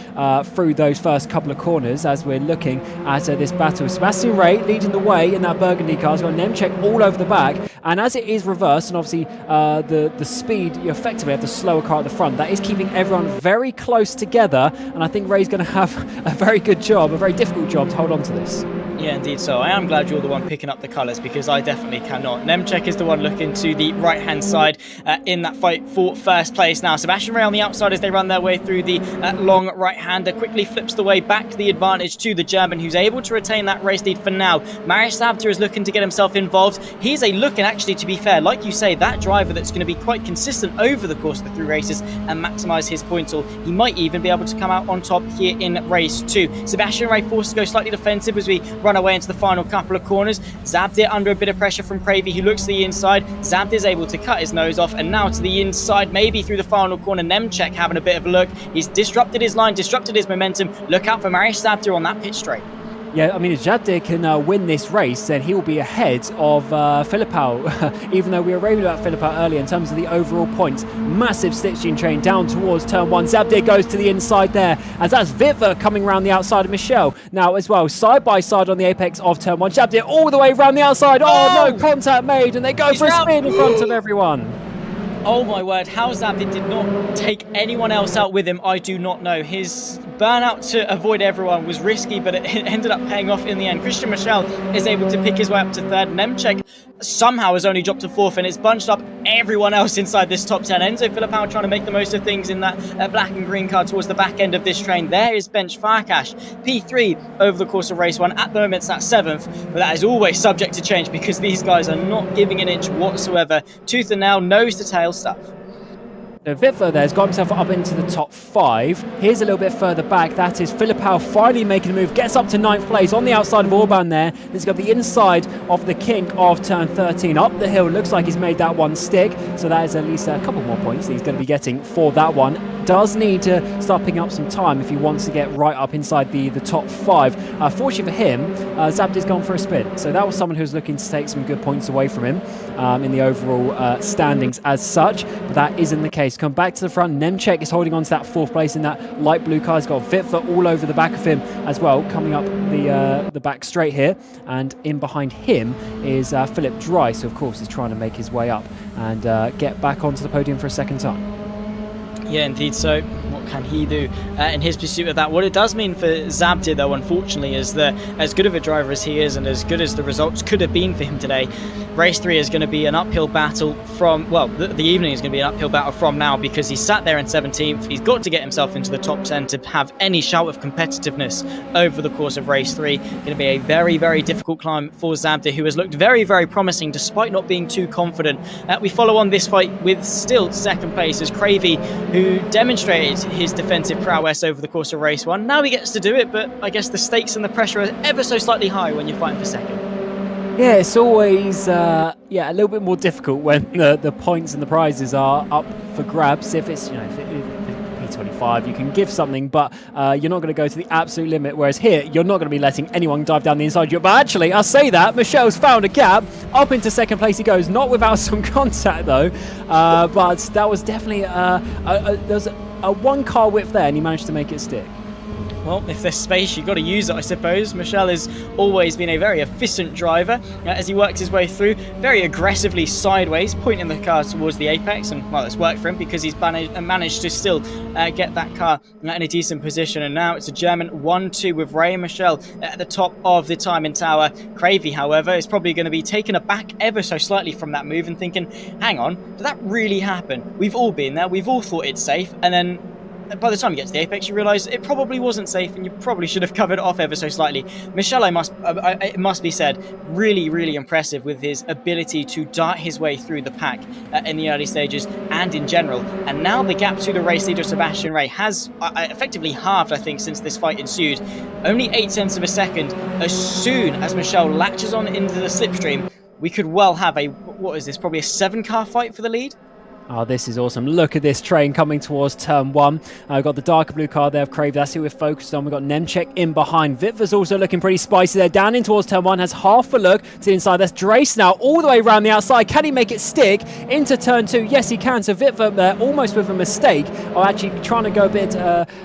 through those first couple of corners as we're looking at this battle. Sebastian Ray leading the way in that burgundy car. He's got Nemchek all over the back, and as it is reversed and obviously the speed, you effectively have the slower car at the front. That is keeping everyone very close together, and I think Ray's going to have a very good job, a very difficult job to hold on to this. Yeah, indeed. So I am glad you're the one picking up the colours because I definitely cannot. Nemchek is the one looking to the right-hand side in that fight for first place. Now, Sebastian Ray on the outside as they run their way through the long right-hander quickly flips the way back to the advantage to the German, who's able to retain that race lead for now. Marius Sabter is looking to get himself involved. He's looking, actually, to be fair, like you say, that driver that's going to be quite consistent over the course of the 3 races and maximise his points. Or he might even be able to come out on top here in race 2. Sebastian Ray forced to go slightly defensive as we run away into the final couple of corners. Zabdir under a bit of pressure from Cravey, who looks to the inside. Zabdir's able to cut his nose off, and now to the inside, maybe through the final corner. Nemchek having a bit of a look. He's disrupted his line, disrupted his momentum. Look out for Marius Zabdir on that pit straight. Yeah, I mean, if Zabdir can win this race, then he will be ahead of Filipao, even though we were raving about Filipao earlier in terms of the overall points. Massive slipstream train down towards turn 1. Zabdir goes to the inside there, as that's Vitva coming around the outside of Michel now as well, side by side on the apex of turn 1. Zabdir all the way around the outside. Oh, no, contact made, and they go for a spin in front of everyone. Oh my word, how Zabdir did not take anyone else out with him, I do not know. His burnout to avoid everyone was risky, but it ended up paying off in the end. Christian Michel is able to pick his way up to 3rd. Nemchek somehow has only dropped to 4th, and it's bunched up everyone else inside this top 10. Enzo Filipao trying to make the most of things in that black and green car towards the back end of this train. There is Bench Farkash, P3 over the course of race 1. At the moment, it's at 7th, but that is always subject to change because these guys are not giving an inch whatsoever. Tooth and nail, nose to tail stuff. So Vitva there has got himself up into the top 5. Here's a little bit further back. That is Filipao finally making a move. Gets up to 9th place on the outside of Orban there. He's got the inside of the kink of turn 13. Up the hill. Looks like he's made that one stick. So that is at least a couple more points that he's going to be getting for that one. Does need to start picking up some time if he wants to get right up inside the top 5. Fortunately for him, Zabdir's gone for a spin. So that was someone who was looking to take some good points away from him in the overall standings as such. But that isn't the case. Come back to the front. Nemchek is holding on to that 4th place in that light blue car. He's got Vitva all over the back of him as well, coming up the back straight here. And in behind him is Philip Dreiss, who of course is trying to make his way up and get back onto the podium for a second time. Yeah, indeed. So what can he do in his pursuit of that? What it does mean for Zabdir, though, unfortunately, is that as good of a driver as he is and as good as the results could have been for him today, race 3 is going to be an uphill battle from, well, the evening is going to be an uphill battle from now because he's sat there in 17th. He's got to get himself into the top 10 to have any shout of competitiveness over the course of race 3. Going to be a very, very difficult climb for Zabdir, who has looked very, very promising despite not being too confident. We follow on this fight with still 2nd place as Cravey, who demonstrated his defensive prowess over the course of race 1. Now he gets to do it, but I guess the stakes and the pressure are ever so slightly high when you're fighting for 2nd. Yeah, it's always a little bit more difficult when the points and the prizes are up for grabs. If it's, if P25, you can give something, but you're not going to go to the absolute limit. Whereas here, you're not going to be letting anyone dive down the inside. But actually, I say that Michel's found a gap. Up into 2nd place he goes, not without some contact though. But that was definitely there was a 1 car width there, and he managed to make it stick. Well, if there's space, you've got to use it, I suppose. Michel has always been a very efficient driver as he works his way through, very aggressively sideways, pointing the car towards the apex. And, well, it's worked for him because he's managed to still get that car in a decent position. And now it's a German 1-2 with Ray and Michel at the top of the timing tower. Cravey, however, is probably going to be taken aback ever so slightly from that move and thinking, hang on, did that really happen? We've all been there. We've all thought it's safe. And then by the time you get to the apex, you realise it probably wasn't safe and you probably should have covered it off ever so slightly. Michel, it must be said, really, really impressive with his ability to dart his way through the pack in the early stages and in general. And now the gap to the race leader, Sebastian Ray, has effectively halved, I think, since this fight ensued. Only 0.8 of a second. As soon as Michel latches on into the slipstream, we could well have probably a 7-car fight for the lead? Oh, this is awesome. Look at this train coming towards turn 1. We've got the darker blue car there of Crave. That's who we're focused on. We've got Nemchek in behind. Vitva's also looking pretty spicy there. Down in towards turn 1. Has half a look to the inside. That's Drace now all the way around the outside. Can he make it stick into turn 2? Yes, he can. So Vitva there almost with a mistake of actually trying to go a bit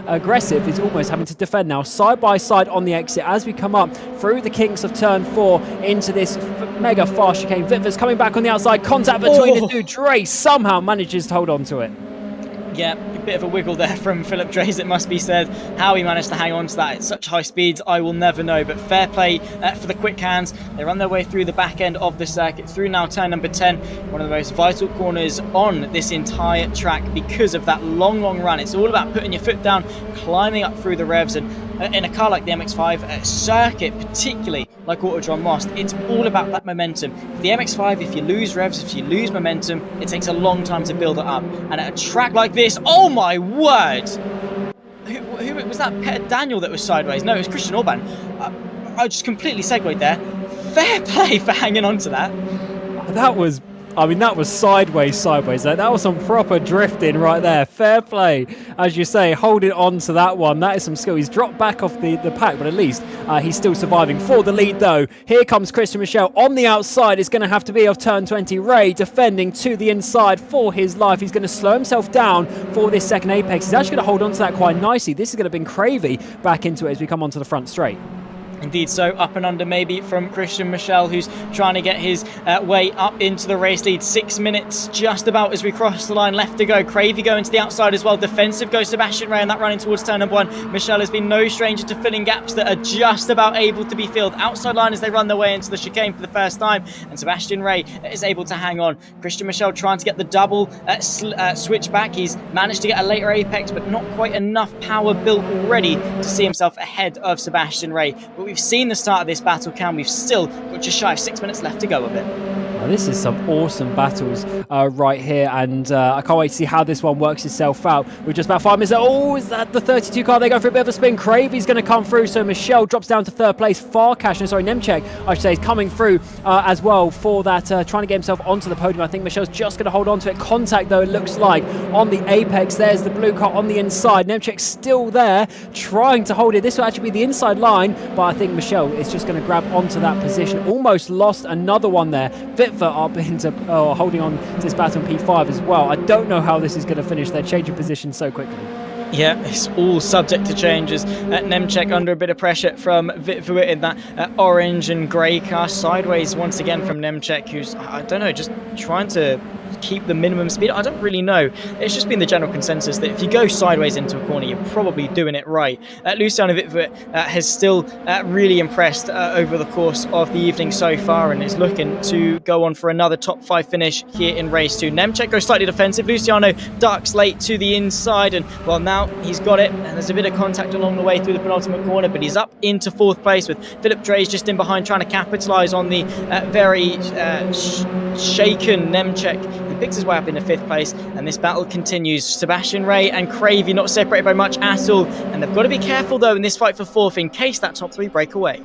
aggressive. He's almost having to defend now. Side by side on the exit as we come up through the kinks of turn 4 into this mega fast chicane. Vitva's coming back on the outside. Contact between the two. Drace somehow manages to hold on to it. Yeah, a bit of a wiggle there from Philip Dreys, it must be said. How he managed to hang on to that at such high speeds, I will never know. But fair play for the quick hands. They run their way through the back end of the circuit, through now turn number 10, one of the most vital corners on this entire track because of that long run. It's all about putting your foot down, climbing up through the revs, and in a car like the MX-5 circuit, particularly like Autodrom Most, it's all about that momentum. The MX-5, if you lose revs, if you lose momentum, it takes a long time to build it up. And at a track like this, oh my word! Who was that? Peter Daniel that was sideways? No, it was Christian Orban. I just completely segued there. Fair play for hanging on to that. That was sideways. That was some proper drifting right there. Fair play, as you say, holding on to that one. That is some skill. He's dropped back off the pack, but at least he's still surviving. For the lead, though, here comes Christian Michel on the outside. It's going to have to be of turn 20. Ray defending to the inside for his life. He's going to slow himself down for this second apex. He's actually going to hold on to that quite nicely. This is going to bring Cravey back into it as we come onto the front straight. Indeed, so up and under maybe from Christian Michel, who's trying to get his way up into the race lead. 6 minutes just about as we cross the line, left to go. Cravey going to the outside as well. Defensive goes Sebastian Ray, and that running towards turn number 1. Michel has been no stranger to filling gaps that are just about able to be filled. Outside line as they run their way into the chicane for the first time, and Sebastian Ray is able to hang on. Christian Michel trying to get the double switch back. He's managed to get a later apex, but not quite enough power built already to see himself ahead of Sebastian Ray. But we've seen the start of this battle, Cam. We've still got just shy of 6 minutes left to go of it. Well, this is some awesome battles right here, and I can't wait to see how this one works itself out. We're just about 5 minutes. Oh, is that the 32 car? They go for a bit of a spin. Cravey's going to come through, so Michel drops down to third place. Nemchek, I should say, is coming through as well for that, trying to get himself onto the podium. I think Michel's just going to hold on to it. Contact, though, it looks like on the apex. There's the blue car on the inside. Nemchek's still there, trying to hold it. This will actually be the inside line, but I think Michel is just going to grab onto that position. Almost lost another one there. Vitver up into holding on to this battle in P5 as well. I don't know how this is going to finish. They're changing position so quickly. Yeah, it's all subject to changes. Nemchek under a bit of pressure from Vitvuit in that orange and grey car. Sideways once again from Nemchek, who's, I don't know, just trying to keep the minimum speed. I don't really know. It's just been the general consensus that if you go sideways into a corner, you're probably doing it right. Luciano Vitvuit has still really impressed over the course of the evening so far, and is looking to go on for another top 5 finish here in race 2. Nemchek goes slightly defensive. Luciano ducks late to the inside, and well, now he's got it, and there's a bit of contact along the way through the penultimate corner, but he's up into 4th place with Philip Dreys just in behind, trying to capitalise on the very shaken Nemchek. He picks his way up into 5th place, and this battle continues. Sebastian Ray and Cravey not separated by much at all, and they've got to be careful though in this fight for 4th in case that top 3 break away.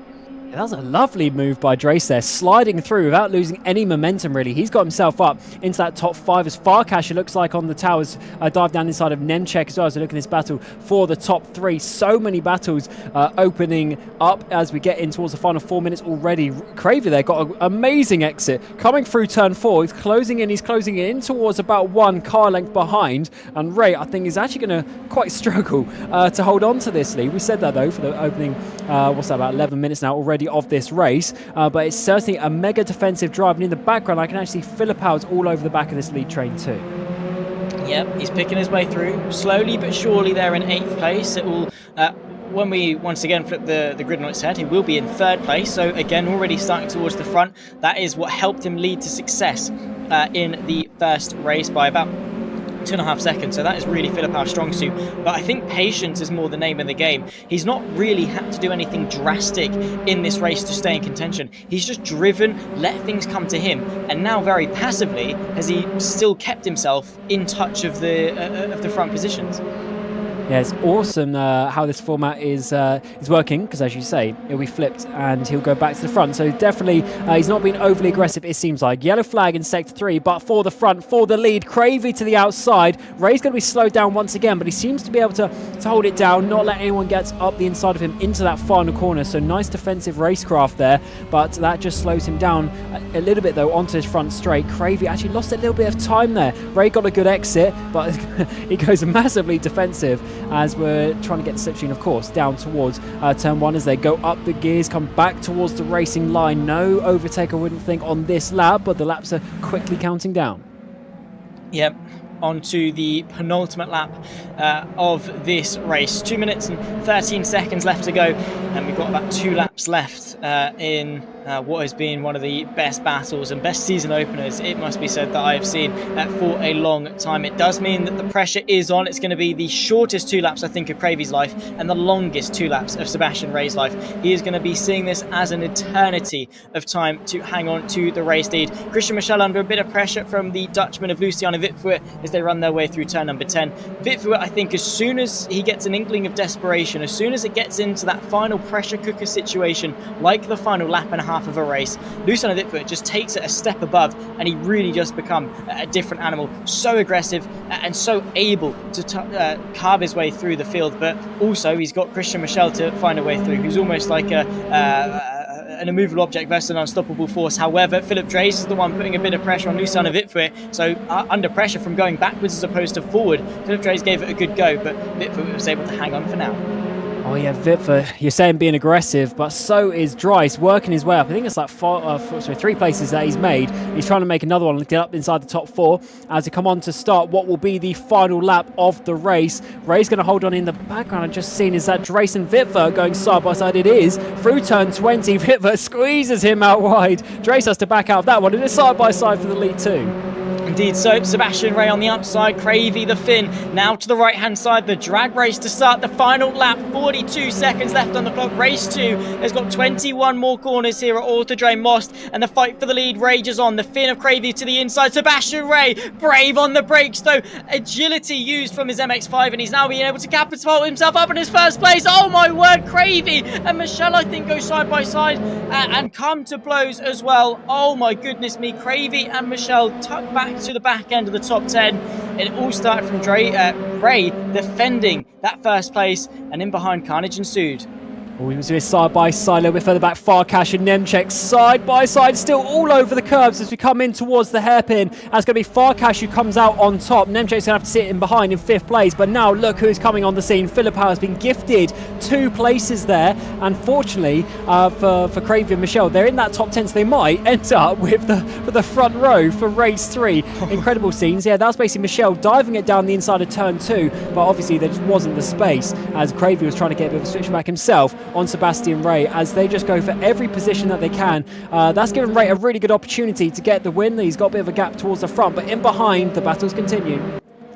That was a lovely move by Dreys there, sliding through without losing any momentum, really. He's got himself up into that top 5 as Farkash, it looks like, on the towers, dive down inside of Nemchek as well. As we look at this battle for the top 3. So many battles opening up as we get in towards the final 4 minutes already. Cravey there got an amazing exit coming through turn 4. He's closing in towards about 1 car length behind. And Ray, I think, is actually going to quite struggle to hold on to this lead. We said that, though, for the opening, about 11 minutes now already of this race, but it's certainly a mega defensive drive, and in the background I can actually see Philip Howes all over the back of this lead train too. Yep, he's picking his way through slowly but surely. There in 8th place. It will when we once again flip the grid on its head, he will be in 3rd place, so again already starting towards the front. That is what helped him lead to success in the first race by about 2.5 seconds, so that is really Philip Howes' strong suit. But I think patience is more the name of the game. He's not really had to do anything drastic in this race to stay in contention. He's just driven, let things come to him, and now very passively has he still kept himself in touch of the front positions. Yeah, it's awesome how this format is working, because as you say, it'll be flipped and he'll go back to the front. So definitely he's not been overly aggressive, it seems like. Yellow flag in sector 3, but for the front, for the lead. Cravey to the outside. Ray's going to be slowed down once again, but he seems to be able to hold it down, not let anyone get up the inside of him into that final corner. So nice defensive racecraft there, but that just slows him down a little bit though onto his front straight. Cravey actually lost a little bit of time there. Ray got a good exit, but he goes massively defensive as we're trying to get the slipstream, of course, down towards turn 1 as they go up the gears, come back towards the racing line. No overtake, I wouldn't think, on this lap, but the laps are quickly counting down. Yep, onto the penultimate lap of this race. 2 minutes and 13 seconds left to go, and we've got about 2 laps left in what has been one of the best battles and best season openers, it must be said, that I have seen for a long time. It does mean that the pressure is on. It's going to be the shortest 2 laps, I think, of Cravey's life, and the longest 2 laps of Sebastian Ray's life. He is going to be seeing this as an eternity of time to hang on to the race lead. Christian Michel under a bit of pressure from the Dutchman of Luciano Witvoet as they run their way through turn number 10. Witvoet, I think, as soon as he gets an inkling of desperation, as soon as it gets into that final pressure cooker situation, like the final lap and a half of a race, Luciano Witvoet just takes it a step above, and he really just become a different animal. So aggressive and so able to carve his way through the field, but also he's got Christian Michel to find a way through, who's almost like an immovable object versus an unstoppable force. However, Philip Drees is the one putting a bit of pressure on Luciano Witvoet, so under pressure from going backwards as opposed to forward, Philip Drees gave it a good go, but Witvoet was able to hang on for now. Oh yeah, Witvoet, you're saying being aggressive, but so is Dreis, working his way up. I think it's like 3 places that he's made. He's trying to make another one, get up inside the top 4 as he come on to start what will be the final lap of the race. Ray's going to hold on in the background. I've just seen is that Dreis and Witvoet going side by side. It is through turn 20. Witvoet squeezes him out wide. Dreis has to back out of that one. It is side by side for the lead too. Indeed so. Sebastian Ray on the outside, Cravey the Finn. Now to the right-hand side, the drag race to start the final lap. 42 seconds left on the clock. Race 2 has got 21 more corners here at Autodrome Most, and the fight for the lead rages on. The Finn of Cravey to the inside. Sebastian Ray, brave on the brakes though. Agility used from his MX-5, and he's now being able to catapult himself up in his first place. Oh my word, Cravey and Michel, I think, go side by side and come to blows as well. Oh my goodness me, Cravey and Michel tuck back to the back end of the top 10. It all started from Ray defending that first place, and in behind carnage ensued. Oh, he was doing side by side, a little bit further back. Farkash and Nemchek side by side, still all over the curbs as we come in towards the hairpin. That's going to be Farkash who comes out on top. Nemchek's going to have to sit in behind in 5th place. But now look who's coming on the scene. Philip Howe has been gifted 2 places there. Unfortunately for Cravey and Michel, they're in that top 10, so they might end up with the front row for race 3. Incredible scenes. Yeah, that's basically Michel diving it down the inside of turn 2. But obviously there just wasn't the space as Cravey was trying to get a bit of a switchback himself on Sebastian Ray as they just go for every position that they can. That's given Ray a really good opportunity to get the win. He's got a bit of a gap towards the front, but in behind, the battles continue.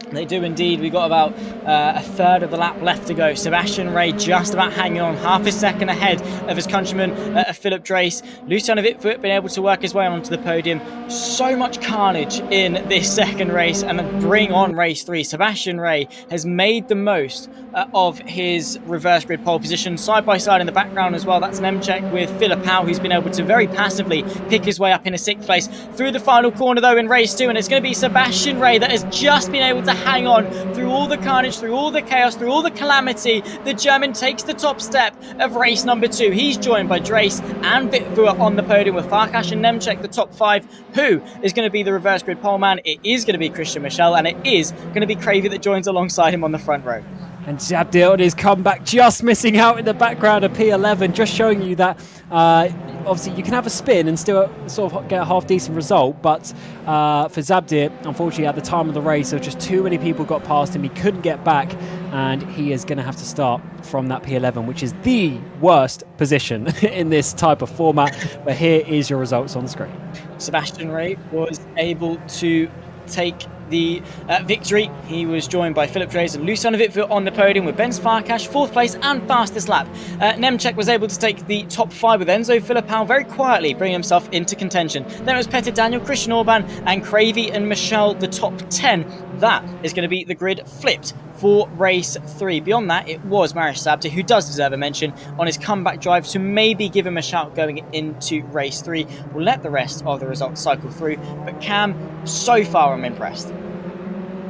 They do indeed. We've got about a third of the lap left to go. Sebastian Ray just about hanging on, half a second ahead of his countryman Philip Dreis. Luciano Witvoet been able to work his way onto the podium. So much carnage in this second race, and then bring on race 3. Sebastian Ray has made the most of his reverse grid pole position, side by side in the background as well. That's Nemchek with Philip Howe, who's been able to very passively pick his way up in a 6th place. Through the final corner though in race 2, and it's going to be Sebastian Ray that has just been able to hang on through all the carnage, through all the chaos, through all the calamity. The German takes the top step of race number 2. He's joined by Dreis and Witvoet on the podium, with Farkash and Nemchek the top 5. Who is going to be the reverse grid pole man? It is going to be Christian Michel, and it is going to be Cravey that joins alongside him on the front row. And Zabdir on his comeback, just missing out in the background of P11, just showing you that obviously you can have a spin and still sort of get a half decent result, but for Zabdir, unfortunately at the time of the race, there were just too many people got past him. He couldn't get back, and he is going to have to start from that P11, which is the worst position in this type of format. But here is your results on the screen. Sebastian Ray was able to take the victory. He was joined by Philip Dreis and Luciano Witvoet on the podium, with Benz Farkash 4th place and fastest lap. Nemchek was able to take the top 5, with Enzo Philippou very quietly bringing himself into contention. Then it was Petter Daniel, Christian Orban and Cravey and Michel the top 10. That is going to be the grid flipped for race 3. Beyond that, it was Marius Zabdir, who does deserve a mention on his comeback drive, to maybe give him a shout going into race 3. We'll let the rest of the results cycle through, but Cam, so far I'm impressed.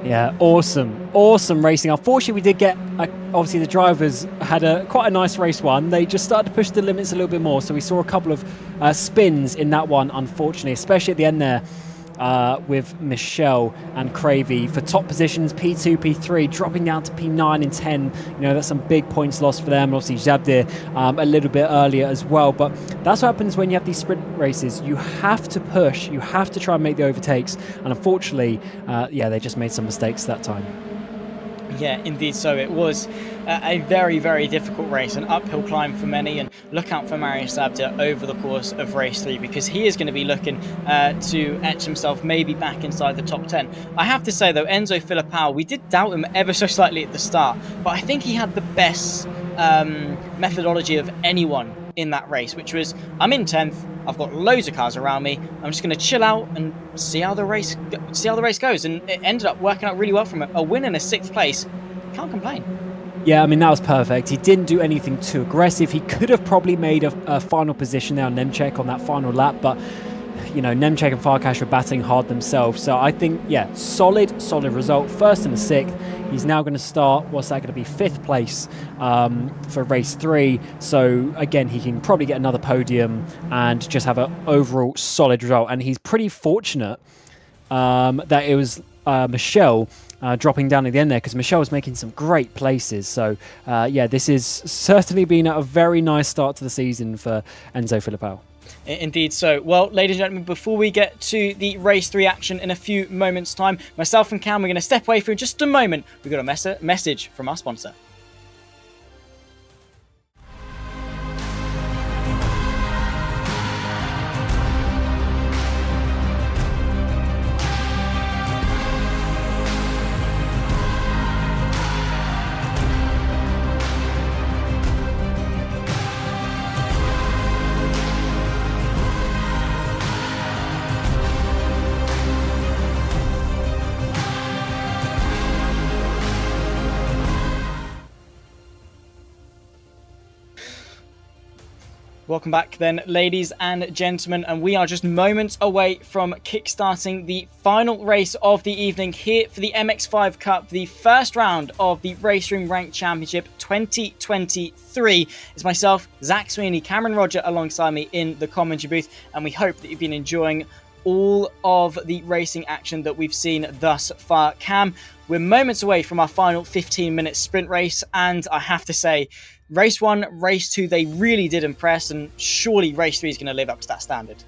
Yeah, awesome racing. Unfortunately, we did get, obviously the drivers had quite a nice race one. They just started to push the limits a little bit more, so we saw a couple of spins in that one, unfortunately, especially at the end there. with Michelle and Cravey for top positions, P2, P3, dropping down to P9 and 10. That's some big points lost for them. Obviously, Jabdir a little bit earlier as well. But that's what happens when you have these sprint races. You have to push. You have to try and make the overtakes. And unfortunately, they just made some mistakes that time. Yeah, indeed. So it was a very, very difficult race, an uphill climb for many, and look out for Marius Zabda over the course of race 3, because he is going to be looking to etch himself maybe back inside the top 10. I have to say though, Enzo Filipao, we did doubt him ever so slightly at the start, but I think he had the best methodology of anyone in that race, which was, I'm in 10th, I've got loads of cars around me, I'm just going to chill out and see how the race goes, and it ended up working out really well for him. A win in a 6th place, can't complain. Yeah, I mean, that was perfect. He didn't do anything too aggressive. He could have probably made a final position there on Nemchek on that final lap, but Nemchek and Farkash were battling hard themselves. So I think, solid result. First in the 6th. He's now going to start, what's that going to be, 5th place for race 3. So again, he can probably get another podium and just have an overall solid result. And he's pretty fortunate that it was Michelle dropping down at the end there, because Michelle was making some great places. So this has certainly been a very nice start to the season for Enzo Filipao. Indeed so. Well, ladies and gentlemen, before we get to the race 3 action in a few moments' time, myself and Cam, we're going to step away for just a moment. We've got a message from our sponsor. Welcome back then, ladies and gentlemen, and we are just moments away from kickstarting the final race of the evening here for the MX-5 Cup, the first round of the RaceRoom Ranked Championship 2023. It's myself, Zach Sweeney, Cameron Roger alongside me in the commentary booth, and we hope that you've been enjoying all of the racing action that we've seen thus far. Cam, we're moments away from our final 15-minute sprint race, and I have to say, race 1, race 2, they really did impress, and surely race 3 is going to live up to that standard.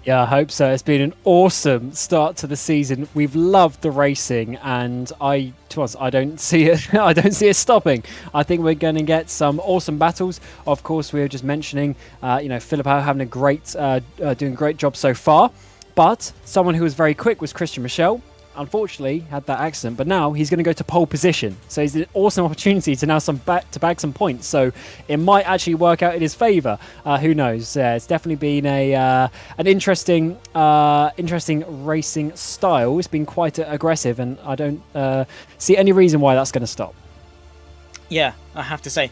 Yeah, I hope so. It's been an awesome start to the season. We've loved the racing, and I don't see it. I don't see it stopping. I think we're going to get some awesome battles. Of course, we were just mentioning, Filipao having doing a great job so far. But someone who was very quick was Christian Michel. Unfortunately, had that accident, but now he's going to go to pole position. So it's an awesome opportunity to now bag some points. So it might actually work out in his favour. Who knows? It's definitely been an interesting racing style. It's been quite aggressive, and I don't see any reason why that's going to stop. Yeah, I have to say.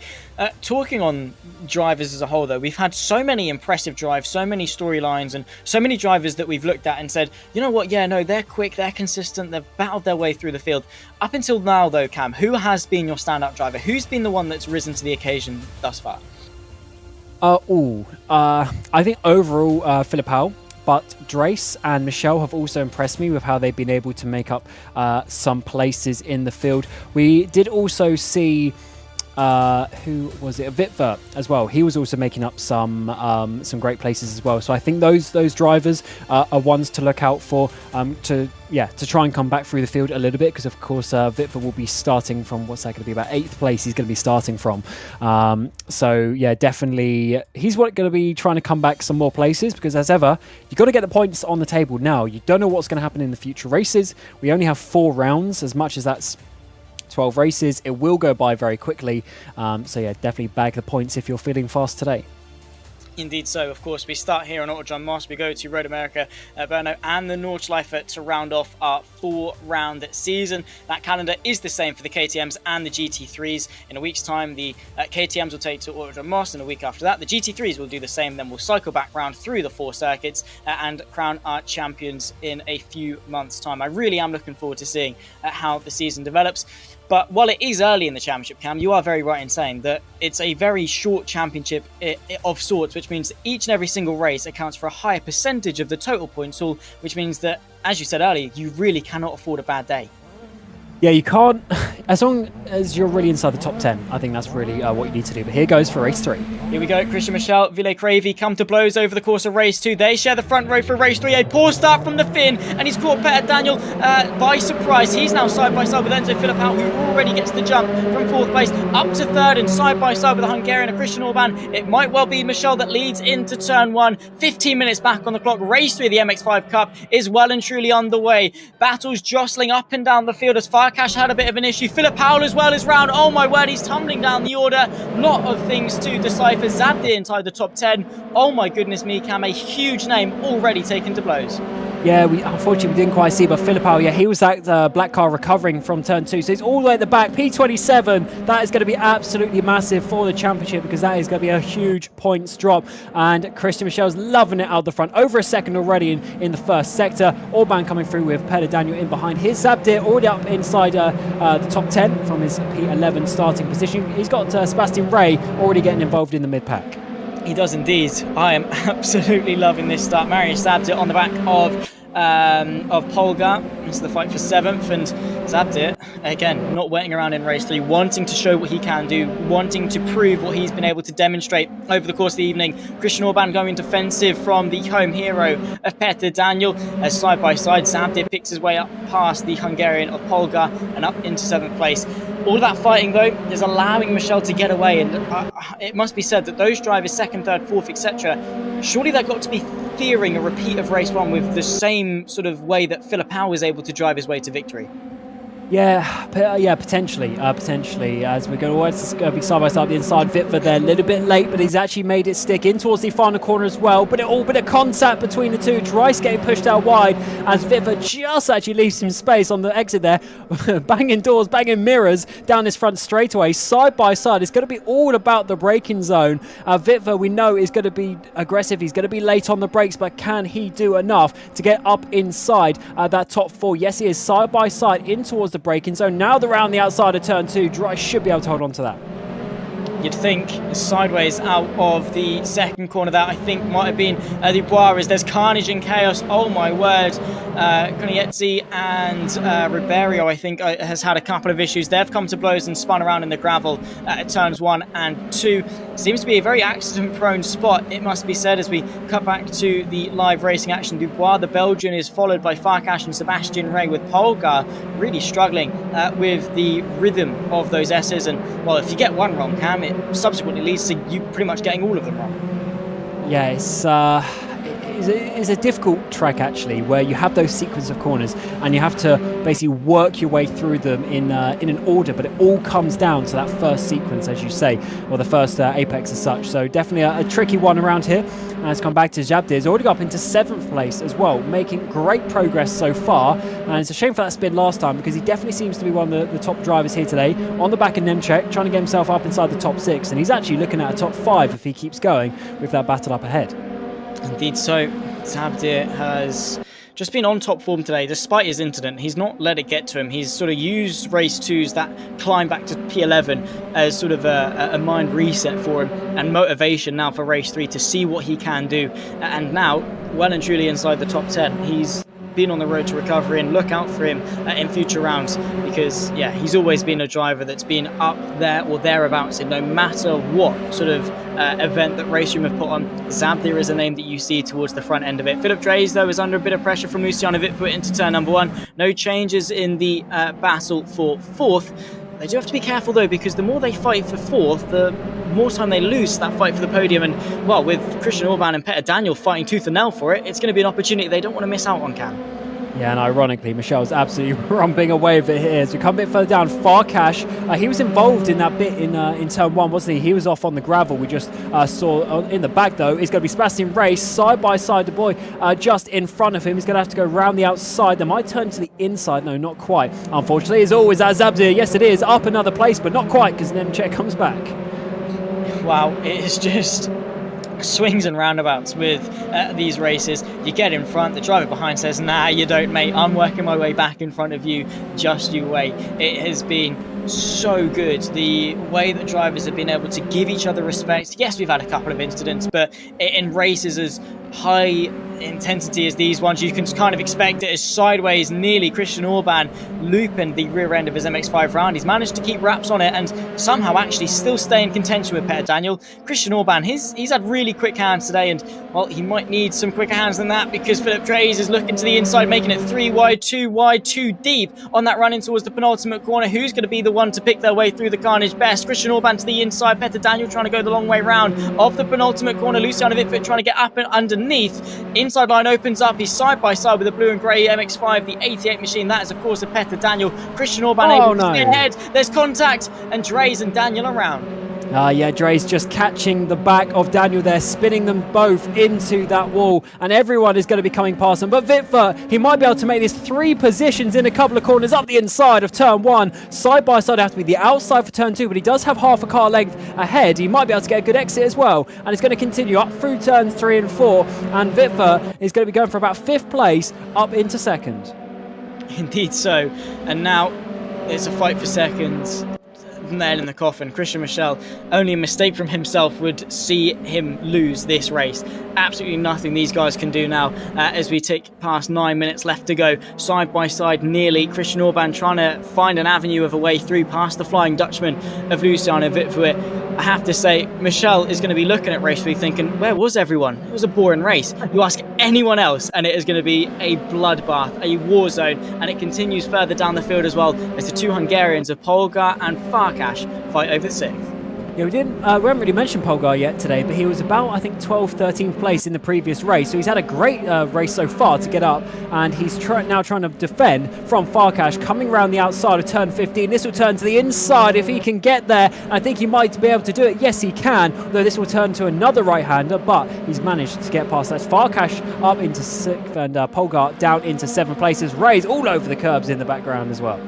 Talking on drivers as a whole, though, we've had so many impressive drives, so many storylines, and so many drivers that we've looked at and said, you know what, yeah, no, they're quick, they're consistent, they've battled their way through the field. Up until now, though, Cam, who has been your standout driver? Who's been the one that's risen to the occasion thus far? I think overall, Filipao. But Drace and Michelle have also impressed me with how they've been able to make up some places in the field. We did also see, who was it? Vitver as well. He was also making up some great places as well. So I think those drivers are ones to look out for to try and come back through the field a little bit, because of course Vitver will be starting from, what's that going to be, about 8th place he's going to be starting from. So yeah, definitely he's going to be trying to come back some more places, because as ever, you've got to get the points on the table now. You don't know what's going to happen in the future races. We only have 4 rounds, as much as that's 12 races. It will go by very quickly. So yeah, definitely bag the points if you're feeling fast today. Indeed so. Of course, we start here on Autodrome Moss. We go to Road America, Brno, and the Nordschleife to round off our 4-round season. That calendar is the same for the KTMs and the GT3s. In a week's time, the KTMs will take to Autodrome Moss, and a week after that, the GT3s will do the same. Then we'll cycle back round through the 4 circuits and crown our champions in a few months' time. I really am looking forward to seeing how the season develops. But while it is early in the championship, Cam, you are very right in saying that it's a very short championship of sorts, which means that each and every single race accounts for a higher percentage of the total points haul, which means that, as you said earlier, you really cannot afford a bad day. Yeah, you can't, as long as you're really inside the top 10, I think that's really what you need to do. But here goes for race 3. Here we go. Christian Michel, Ville-Cravey come to blows over the course of race 2. They share the front row for race 3. A poor start from the Finn, and he's caught Peter Daniel by surprise. He's now side by side with Enzo Filipao, who already gets the jump from 4th place up to 3rd, and side by side with the Hungarian and Christian Orban. It might well be Michel that leads into turn 1. 15 minutes back on the clock. Race 3 of the MX-5 Cup is well and truly underway. Battles jostling up and down the field as Farkash had a bit of an issue. Filipao as well is round. Oh my word, he's tumbling down the order. Lot of things to decipher. Zabdir inside the top 10. Oh my goodness me, Cam, a huge name already taken to blows. Yeah, unfortunately we didn't quite see, but Filipao, yeah, he was that black car recovering from turn 2, so he's all the way at the back. P27, that is going to be absolutely massive for the championship, because that is going to be a huge points drop. And Christian Michel's loving it out the front, over a second already in the first sector. Orban coming through with Peter Daniel in behind. His Zabdir already up inside the top 10 from his P11 starting position. He's got Sebastian Ray already getting involved in the mid-pack. He does indeed. I am absolutely loving this start. Marius Zabdir on the back of Polgar. It's the fight for 7th, and Zabdir, again, not waiting around in race 3, wanting to show what he can do, wanting to prove what he's been able to demonstrate over the course of the evening. Christian Orban going defensive from the home hero of Peter Daniel, as side by side Zabdir picks his way up past the Hungarian of Polgar and up into 7th place. All of that fighting, though, is allowing Michel to get away, and it must be said that those drivers, 2nd, 3rd, 4th, etc., surely they've got to be fearing a repeat of race 1 with the same sort of way that Filipao was able to drive his way to victory. Yeah, potentially. As we go, it's going to be side by side the inside. Vitva there, a little bit late, but he's actually made it stick in towards the final corner as well. But it all been a contact between the two. Dries getting pushed out wide as Vitva just actually leaves some space on the exit there. Banging doors, banging mirrors down this front straightaway, side by side. It's going to be all about the braking zone. Vitva, we know, is going to be aggressive. He's going to be late on the brakes, but can he do enough to get up inside that top 4? Yes, he is side by side in towards the braking zone. Now they're around the outside of turn 2. Dry should be able to hold on to that. You'd think sideways out of the second corner. That I think might have been Dubois, as there's carnage and chaos. Oh my word. Konietzki and Ribeiro, I think, has had a couple of issues. They've come to blows and spun around in the gravel at turns 1 and 2. Seems to be a very accident-prone spot, it must be said, as we cut back to the live racing action. Dubois, the Belgian, is followed by Farkash and Sebastian Ray, with Polgar really struggling with the rhythm of those S's. And, well, if you get one wrong, Cam, it subsequently leads to you pretty much getting all of them wrong. Yeah, it's a difficult track, actually, where you have those sequence of corners and you have to basically work your way through them in an order, but it all comes down to that first sequence, as you say, or the first apex as such. So definitely a tricky one around here. Let's come back to Zabdir. He's already got up into 7th place as well, making great progress so far. And it's a shame for that spin last time, because he definitely seems to be one of the top drivers here today. On the back of Nemchek, trying to get himself up inside the top 6. And he's actually looking at a top 5 if he keeps going with that battle up ahead. Indeed so. Zabdir has just been on top form today, despite his incident. He's not let it get to him. He's sort of used race 2's that climb back to P11 as sort of a mind reset for him, and motivation now for race 3 to see what he can do. And now, well and truly inside the top 10, he's been on the road to recovery, and look out for him in future rounds, because yeah, he's always been a driver that's been up there or thereabouts in no matter what sort of event that RaceRoom have put on. Zabdir is a name that you see towards the front end of it. Philip Drees, though, is under a bit of pressure from Luciano Vitfoot into turn number 1. No changes in the battle for 4th. They do have to be careful, though, because the more they fight for 4th, the more time they lose that fight for the podium. And, well, with Christian Orban and Peter Daniel fighting tooth and nail for it, it's going to be an opportunity they don't want to miss out on, Cam. Yeah, and ironically, Michel's absolutely romping away with it here. As we come a bit further down, Farkash, he was involved in that bit in turn 1, wasn't he? He was off on the gravel. We just saw in the back, though, is going to be Sebastian Ray, side by side, the boy just in front of him. He's going to have to go around the outside. They might turn to the inside. No, not quite. Unfortunately, as always, at Zabdir, yes, it is, up another place, but not quite, because Nemchek comes back. Wow, it is just swings and roundabouts with these races. You get in front, the driver behind says, nah, you don't, mate, I'm working my way back in front of you, just you wait. It has been so good. The way that drivers have been able to give each other respect. Yes, we've had a couple of incidents, but in races as high intensity as these ones, you can kind of expect it as sideways nearly Christian Orban looping the rear end of his MX-5 round. He's managed to keep wraps on it and somehow actually still stay in contention with Peter Daniel. Christian Orban, he's had really quick hands today, and well, he might need some quicker hands than that because Philip Drees is looking to the inside, making it 3 wide, 2 deep on that run in towards the penultimate corner. Who's going to be the one to pick their way through the carnage best? Christian Orban to the inside, Peter Daniel trying to go the long way round of the penultimate corner. Luciano Vitford trying to get up and underneath. Inside line opens up. He's side by side with the blue and grey MX-5, the 88 machine. That is, of course, a Peter Daniel. Christian Orban able to stay ahead. There's contact, and Drees and Daniel around. Yeah, Dre's just catching the back of Daniel there, spinning them both into that wall, and everyone is going to be coming past them. But Vitford, he might be able to make this 3 positions in a couple of corners up the inside of turn 1. Side by side, have to be the outside for turn 2, but he does have half a car length ahead. He might be able to get a good exit as well, and it's going to continue up through turns 3 and 4, and Vitford is going to be going for about 5th place up into 2nd. Indeed so, and now it's a fight for seconds. Nail in the coffin. Christian Michel, only a mistake from himself would see him lose this race. Absolutely nothing these guys can do now as we tick past 9 minutes left to go. Side by side nearly. Christian Orban trying to find an avenue of a way through past the Flying Dutchman of Luciano Vitford. I have to say, Michel is going to be looking at race 3 thinking, where was everyone? It was a boring race. You ask anyone else and it is going to be a bloodbath, a war zone, and it continues further down the field as well as the 2 Hungarians of Polgar and Farkash fight over the 6th. Yeah, we haven't really mentioned Polgar yet today, but he was about, I think, 12th, 13th place in the previous race. So he's had a great race so far to get up, and he's now trying to defend from Farkash, coming around the outside of turn 15. This will turn to the inside if he can get there. I think he might be able to do it. Yes, he can, though this will turn to another right-hander, but he's managed to get past that. Farkash up into 6th, and Polgar down into 7th places. Ray's all over the curbs in the background as well.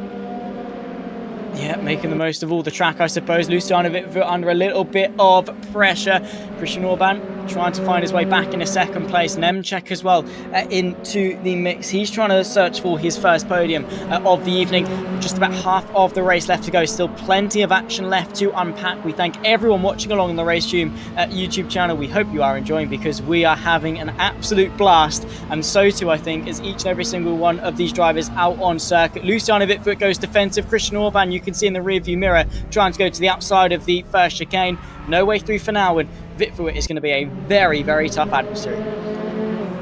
Yeah, making the most of all the track, I suppose. Luciano Vitford under a little bit of pressure. Christian Orban trying to find his way back in a 2nd place. Nemchek as well into the mix. He's trying to search for his first podium of the evening. Just about half of the race left to go. Still plenty of action left to unpack. We thank everyone watching along on the RaceRoom YouTube channel. We hope you are enjoying because we are having an absolute blast. And so too, I think, is each and every single one of these drivers out on circuit. Luciano Vitford goes defensive. Christian Orban, you can see in the rearview mirror, trying to go to the outside of the first chicane. No way through for now, and Vitford is going to be a very, very tough adversary.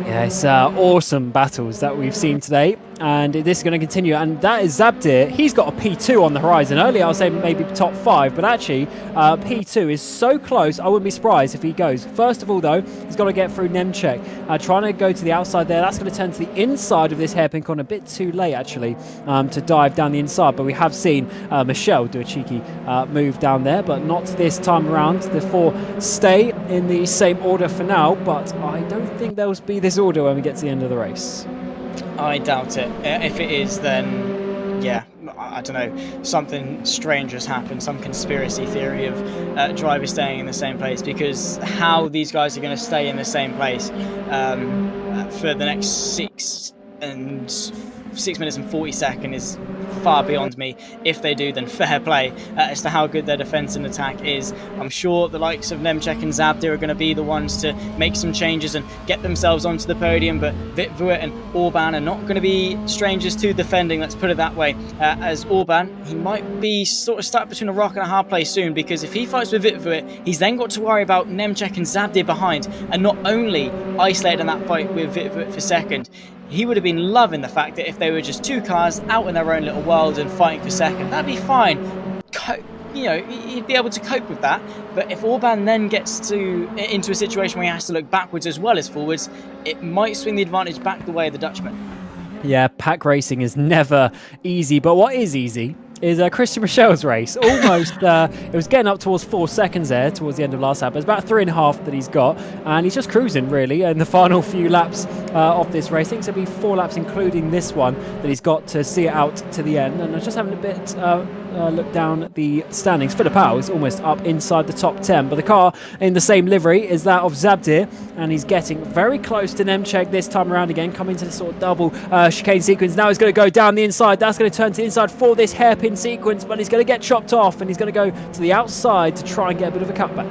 Yeah, it's awesome battles that we've seen today, and this is going to continue. And that is Zabdir. He's got a P2 on the horizon. Earlier I was saying maybe top 5, but actually P2 is so close, I wouldn't be surprised if he goes. First of all, though, he's got to get through Nemchek. Trying to go to the outside there. That's going to turn to the inside of this hairpin corner. A bit too late, actually, to dive down the inside. But we have seen Michel do a cheeky move down there, but not this time around. The 4 stay in the same order for now, but I don't think there will be this order when we get to the end of the race. I doubt it. If it is, then yeah, I don't know, something strange has happened, some conspiracy theory of drivers staying in the same place, because how these guys are going to stay in the same place for the next 6 minutes and 40 seconds is far beyond me. If they do, then fair play as to how good their defense and attack is. I'm sure the likes of Nemchek and Zabdir are going to be the ones to make some changes and get themselves onto the podium, but Vitford and Orban are not going to be strangers to defending, let's put it that way. As Orban, he might be sort of stuck between a rock and a hard place soon, because if he fights with Vitford, he's then got to worry about Nemchek and Zabdir behind, and not only isolated in that fight with Vitford for 2nd, he would have been loving the fact that if they were just 2 cars out in their own little world and fighting for 2nd, that'd be fine. He'd be able to cope with that. But if Orban then gets into a situation where he has to look backwards as well as forwards, it might swing the advantage back the way of the Dutchman. Yeah, pack racing is never easy, but what is easy is Christian Michel's race. Almost, it was getting up towards 4 seconds there towards the end of last lap. It's about 3.5 that he's got, and he's just cruising really in the final few laps of this race. I think it'll be 4 laps including this one that he's got to see it out to the end, and I was just having a bit look down the standings. Filipao is almost up inside the top 10, but the car in the same livery is that of Zabdir, and he's getting very close to Nemchek this time around again, coming to the sort of double chicane sequence. Now he's going to go down the inside. That's going to turn to the inside for this hairpin sequence, but he's going to get chopped off, and he's going to go to the outside to try and get a bit of a cutback.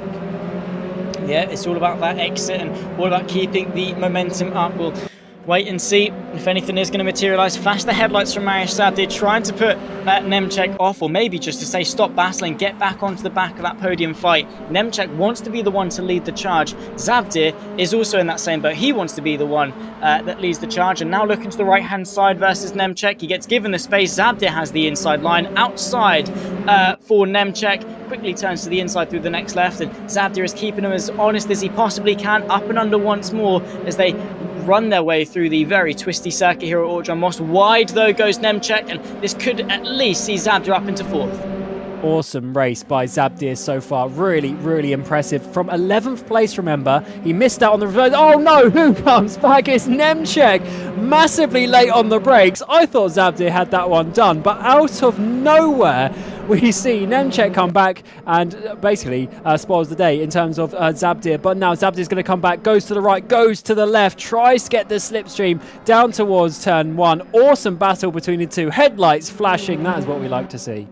Yeah, it's all about that exit and all about keeping the momentum up. We'll wait and see if anything is going to materialise. Flash the headlights from Mariusz Zabdir, trying to put Nemchek off, or maybe just to say stop battling, get back onto the back of that podium fight. Nemchek wants to be the one to lead the charge. Zabdir is also in that same boat. He wants to be the one that leads the charge. And now looking to the right-hand side versus Nemchek. He gets given the space. Zabdir has the inside line. Outside for Nemchek. Quickly turns to the inside through the next left. And Zabdir is keeping him as honest as he possibly can. Up and under once more as they run their way through the very twisty circuit here at Autodrome Most. Wide though goes Nemchek, and this could at least see Zabdir up into fourth. Awesome race by Zabdir so far. Really, really impressive. From 11th place, remember, he missed out on the reverse. Oh no, who comes back? It's Nemchek. Massively late on the brakes. I thought Zabdir had that one done, but out of nowhere, we see Nemchek come back and basically spoils the day in terms of Zabdir. But now Zabdir's going to come back, goes to the right, goes to the left, tries to get the slipstream down towards turn one. Awesome battle between the two. Headlights flashing. That is what we like to see.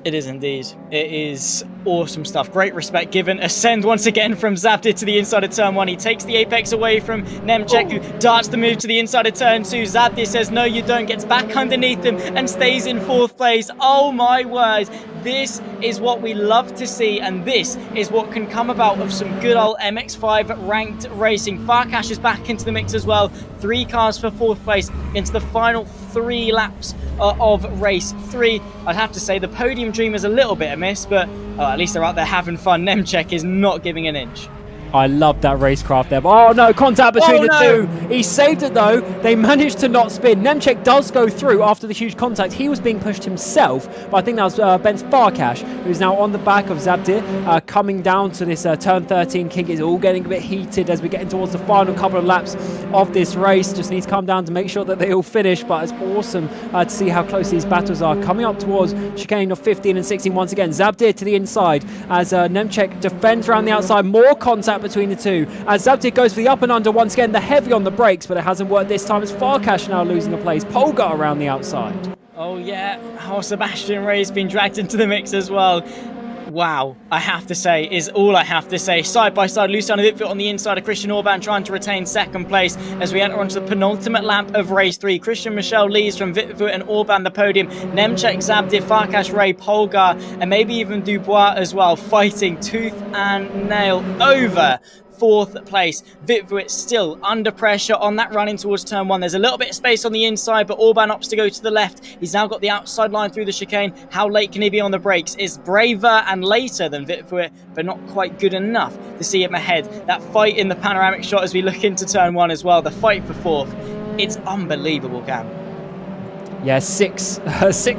It is indeed. It is awesome stuff. Great respect given. Ascend once again from Zabdir to the inside of turn one. He takes the apex away from Nemchek, who darts the move to the inside of turn two. Zabdir says, no, you don't. Gets back underneath him and stays in fourth place. Oh my word. This is what we love to see, and this is what can come about of some good old MX-5 ranked racing. Farkash is back into the mix as well. 3 cars for fourth place into the final 3 laps of race 3. I'd have to say the podium dream is a little bit amiss, but at least they're out there having fun. Nemchek is not giving an inch. I love that racecraft there. But, oh no, contact between the two. He saved it though. They managed to not spin. Nemchek does go through after the huge contact. He was being pushed himself, but I think that was Ben's Farkash, who's now on the back of Zabdir, coming down to this turn 13 kink. It's all getting a bit heated as we get in towards the final couple of laps of this race. Just needs to come down to make sure that they all finish, but it's awesome to see how close these battles are. Coming up towards chicane of 15 and 16 once again. Zabdir to the inside as Nemchek defends around the outside. More contact between the two as Zabdir goes for the up and under once again. The heavy on the brakes, but it hasn't worked this time. It's Farkash now losing the place. Polgar around the outside. Oh yeah, how Sebastian Ray's been dragged into the mix as well. Wow, I have to say, is all I have to say. Side by side, Luciano Wittfurt on the inside of Christian Orban trying to retain second place as we enter onto the penultimate lap of race 3. Christian Michel leads from Wittfurt and Orban the podium. Nemchek, Zabdir, Farkash, Ray, Polgar, and maybe even Dubois as well, fighting tooth and nail over fourth place. Wittfurt still under pressure on that run in towards turn 1. There's a little bit of space on the inside, but Orban opts to go to the left. He's now got the outside line through the chicane. How late can he be on the brakes? Is braver and later than Wittfurt, but not quite good enough to see him ahead. That fight in the panoramic shot as we look into turn 1 as well. The fight for fourth. It's unbelievable, Cam. Yeah, six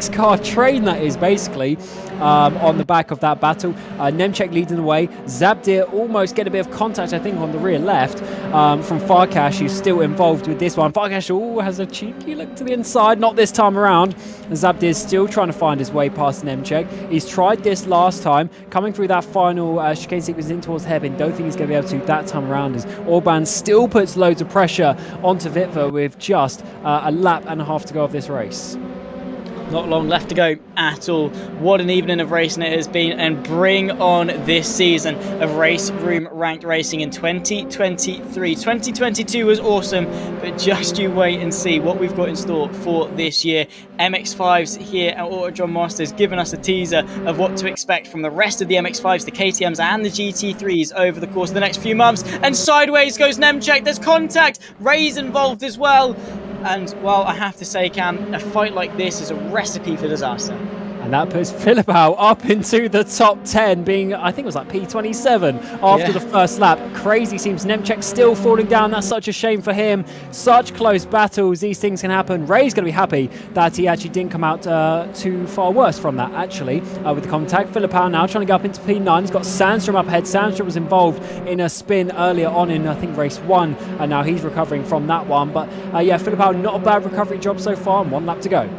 car train that is basically on the back of that battle. Nemchek leading the way. Zabdir almost get a bit of contact, I think, on the rear left from Farkash, who's still involved with this one. Farkash has a cheeky look to the inside, not this time around. Zabdir is still trying to find his way past Nemchek. He's tried this last time, coming through that final chicane sequence in towards hairpin. Don't think he's going to be able to that time around, as Orban still puts loads of pressure onto Wittfurt with just a lap and a half to go of this race. Not long left to go at all. What an evening of racing it has been, and bring on this season of RaceRoom ranked racing in 2023. 2022 was awesome, but just you wait and see what we've got in store for this year. MX-5s here at Autodrome Most has given us a teaser of what to expect from the rest of the MX-5s, the KTMs and the GT3s over the course of the next few months. And sideways goes Nemchek. There's contact. Ray's involved as well. And, well, I have to say, Cam, a fight like this is a recipe for disaster. And that puts Filipao up into the top 10, being, I think it was like P27 after the first lap. Crazy seems. Nemchek still falling down. That's such a shame for him. Such close battles. These things can happen. Ray's going to be happy that he actually didn't come out too far worse from that, actually, with the contact. Filipao now trying to go up into P9. He's got Sandstrom up ahead. Sandstrom was involved in a spin earlier on in, I think, race 1, and now he's recovering from that one. But, yeah, Filipao, not a bad recovery job so far, and 1 lap to go.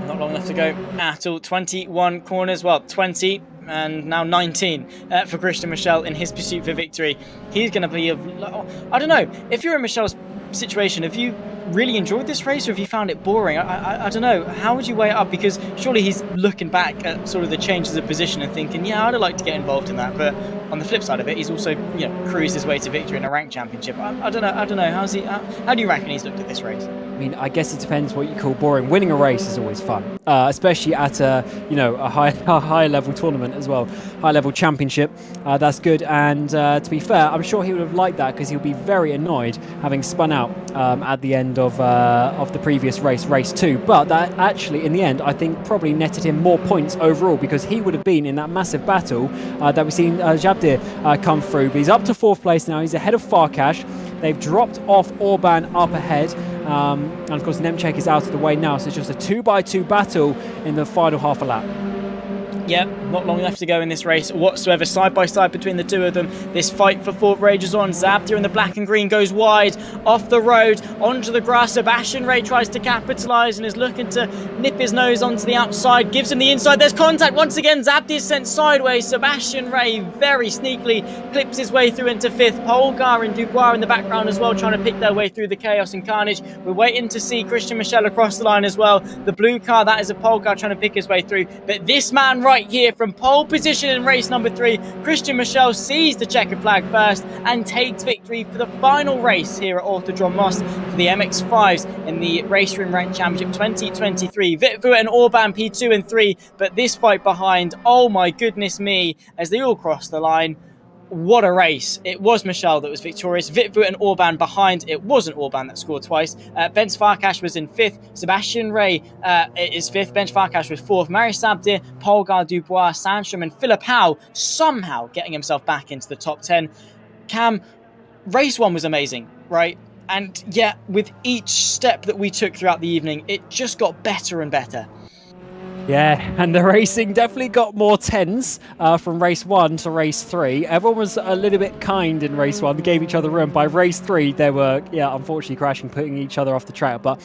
Not long left to go at all. 21 corners, well, 20 and now 19 for Christian Michel in his pursuit for victory. He's going to be, I don't know, if you're in Michel's situation, have you really enjoyed this race or have you found it boring? I don't know. How would you weigh it up? Because surely he's looking back at sort of the changes of position and thinking, yeah, I'd like to get involved in that. But on the flip side of it, he's also, cruised his way to victory in a ranked championship. I don't know. How do you reckon he's looked at this race? I mean, I guess it depends what you call boring. Winning a race is always fun, especially at a high level tournament as well, high level championship. That's good. And to be fair, I'm sure he would have liked that because he'll be very annoyed having spun out at the end of the previous race 2. But that actually, in the end, I think probably netted him more points overall because he would have been in that massive battle that we've seen Jabdir come through. But he's up to 4th place now. He's ahead of Farkash. They've dropped off Orban up ahead. And of course, Nemchek is out of the way now, so it's just a 2x2 battle in the final half a lap. Yeah, not long left to go in this race whatsoever. Side by side between the two of them. This fight for 4th rages on. Zabdir in the black and green goes wide off the road onto the grass. Sebastian Ray tries to capitalise and is looking to nip his nose onto the outside. Gives him the inside. There's contact once again. Zabdir sent sideways. Sebastian Ray very sneakily clips his way through into 5th. Polgar and Dubois in the background as well, trying to pick their way through the chaos and carnage. We're waiting to see Christian Michel across the line as well. The blue car, that is a Polgar trying to pick his way through. But this man right here from pole position in race number 3, Christian Michel sees the checkered flag first and takes victory for the final race here at Autodrom Most for the MX-5s in the RaceRoom Ranked Championship 2023. Vitvoet and Orban P2 and 3, but this fight behind, oh my goodness me, as they all cross the line. What a race. It was Michel that was victorious. Vitvoet and Orban behind. It wasn't Orban that scored twice. Bence Farkash was in 5th. Sebastian Ray is 5th. Bence Farkash was 4th. Marius Sabdir, Polgar, Dubois, Sandstrom and Philip Howe somehow getting himself back into the top 10. Cam, race 1 was amazing, right? And yet, with each step that we took throughout the evening, it just got better and better. Yeah, and the racing definitely got more tense from race 1 to race 3. Everyone was a little bit kind in race 1. They gave each other room. By race 3, they were, unfortunately crashing, putting each other off the track. But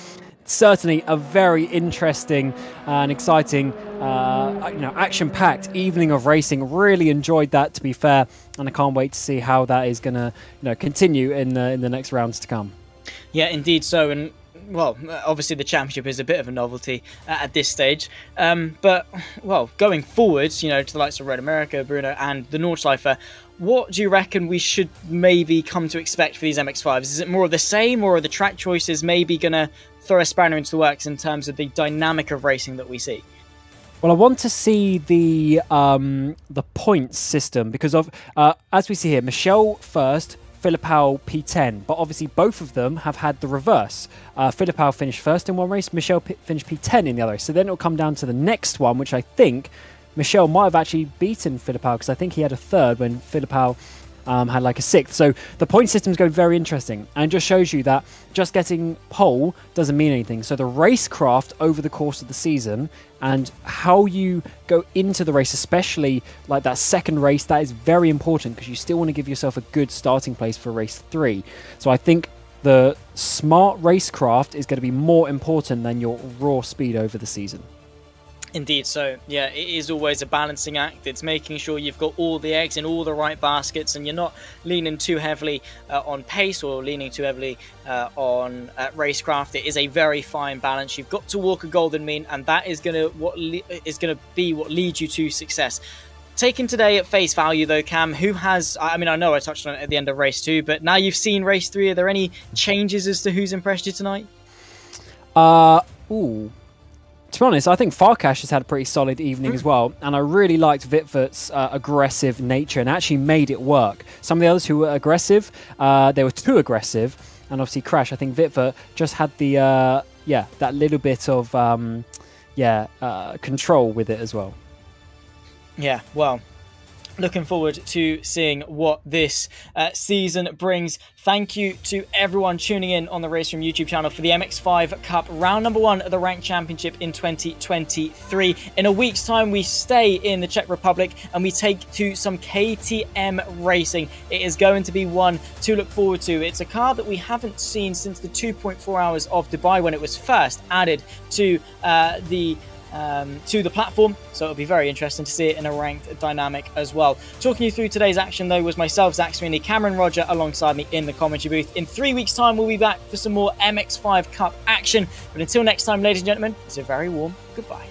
certainly a very interesting and exciting, action-packed evening of racing. Really enjoyed that, to be fair. And I can't wait to see how that is going to continue in the next rounds to come. Yeah, indeed so. And well, obviously the championship is a bit of a novelty at this stage. But, well, going forwards, to the likes of Road America, Bruno, and the Nordschleife, what do you reckon we should maybe come to expect for these MX-5s? Is it more of the same, or are the track choices maybe going to throw a spanner into the works in terms of the dynamic of racing that we see? Well, I want to see the points system because of, as we see here, Michel first, Philippau P10, but obviously both of them have had the reverse. Philippau finished first in one race, Michel finished P10 in the other. So then it'll come down to the next one, which I think Michel might have actually beaten Philippau because I think he had a 3rd when Philippau had like a 6th. So the point system's going very interesting and just shows you that just getting pole doesn't mean anything. So the racecraft over the course of the season and how you go into the race, especially like that second race, that is very important because you still want to give yourself a good starting place for race 3. So I think the smart racecraft is going to be more important than your raw speed over the season. Indeed, so yeah, it is always a balancing act. It's making sure you've got all the eggs in all the right baskets and you're not leaning too heavily on pace or leaning too heavily on racecraft. It is a very fine balance. You've got to walk a golden mean, and that is going to be what leads you to success. Taken today at face value though, Cam, who has, I know I touched on it at the end of race 2, but now you've seen race 3, are there any changes as to who's impressed you tonight? To be honest, I think Farkash has had a pretty solid evening as well, and I really liked Vitvoet's aggressive nature and actually made it work. Some of the others who were aggressive, they were too aggressive, and obviously Crash, I think Vitvoet just had the, that little bit of, control with it as well. Yeah, well, looking forward to seeing what this season brings. Thank you to everyone tuning in on the RaceRoom YouTube channel for the MX-5 Cup round number 1 of the Ranked Championship in 2023. In a week's time, we stay in the Czech Republic and we take to some KTM racing. It is going to be one to look forward to. It's a car that we haven't seen since the 2.4 hours of Dubai when it was first added to the to the platform, so it'll be very interesting to see it in a ranked dynamic as well. Talking you through today's action though was myself, Zach Sweeney, Cameron Roger alongside me in the commentary booth. In 3 weeks time we'll be back for some more MX-5 Cup action, but until next time, ladies and gentlemen, it's a very warm goodbye.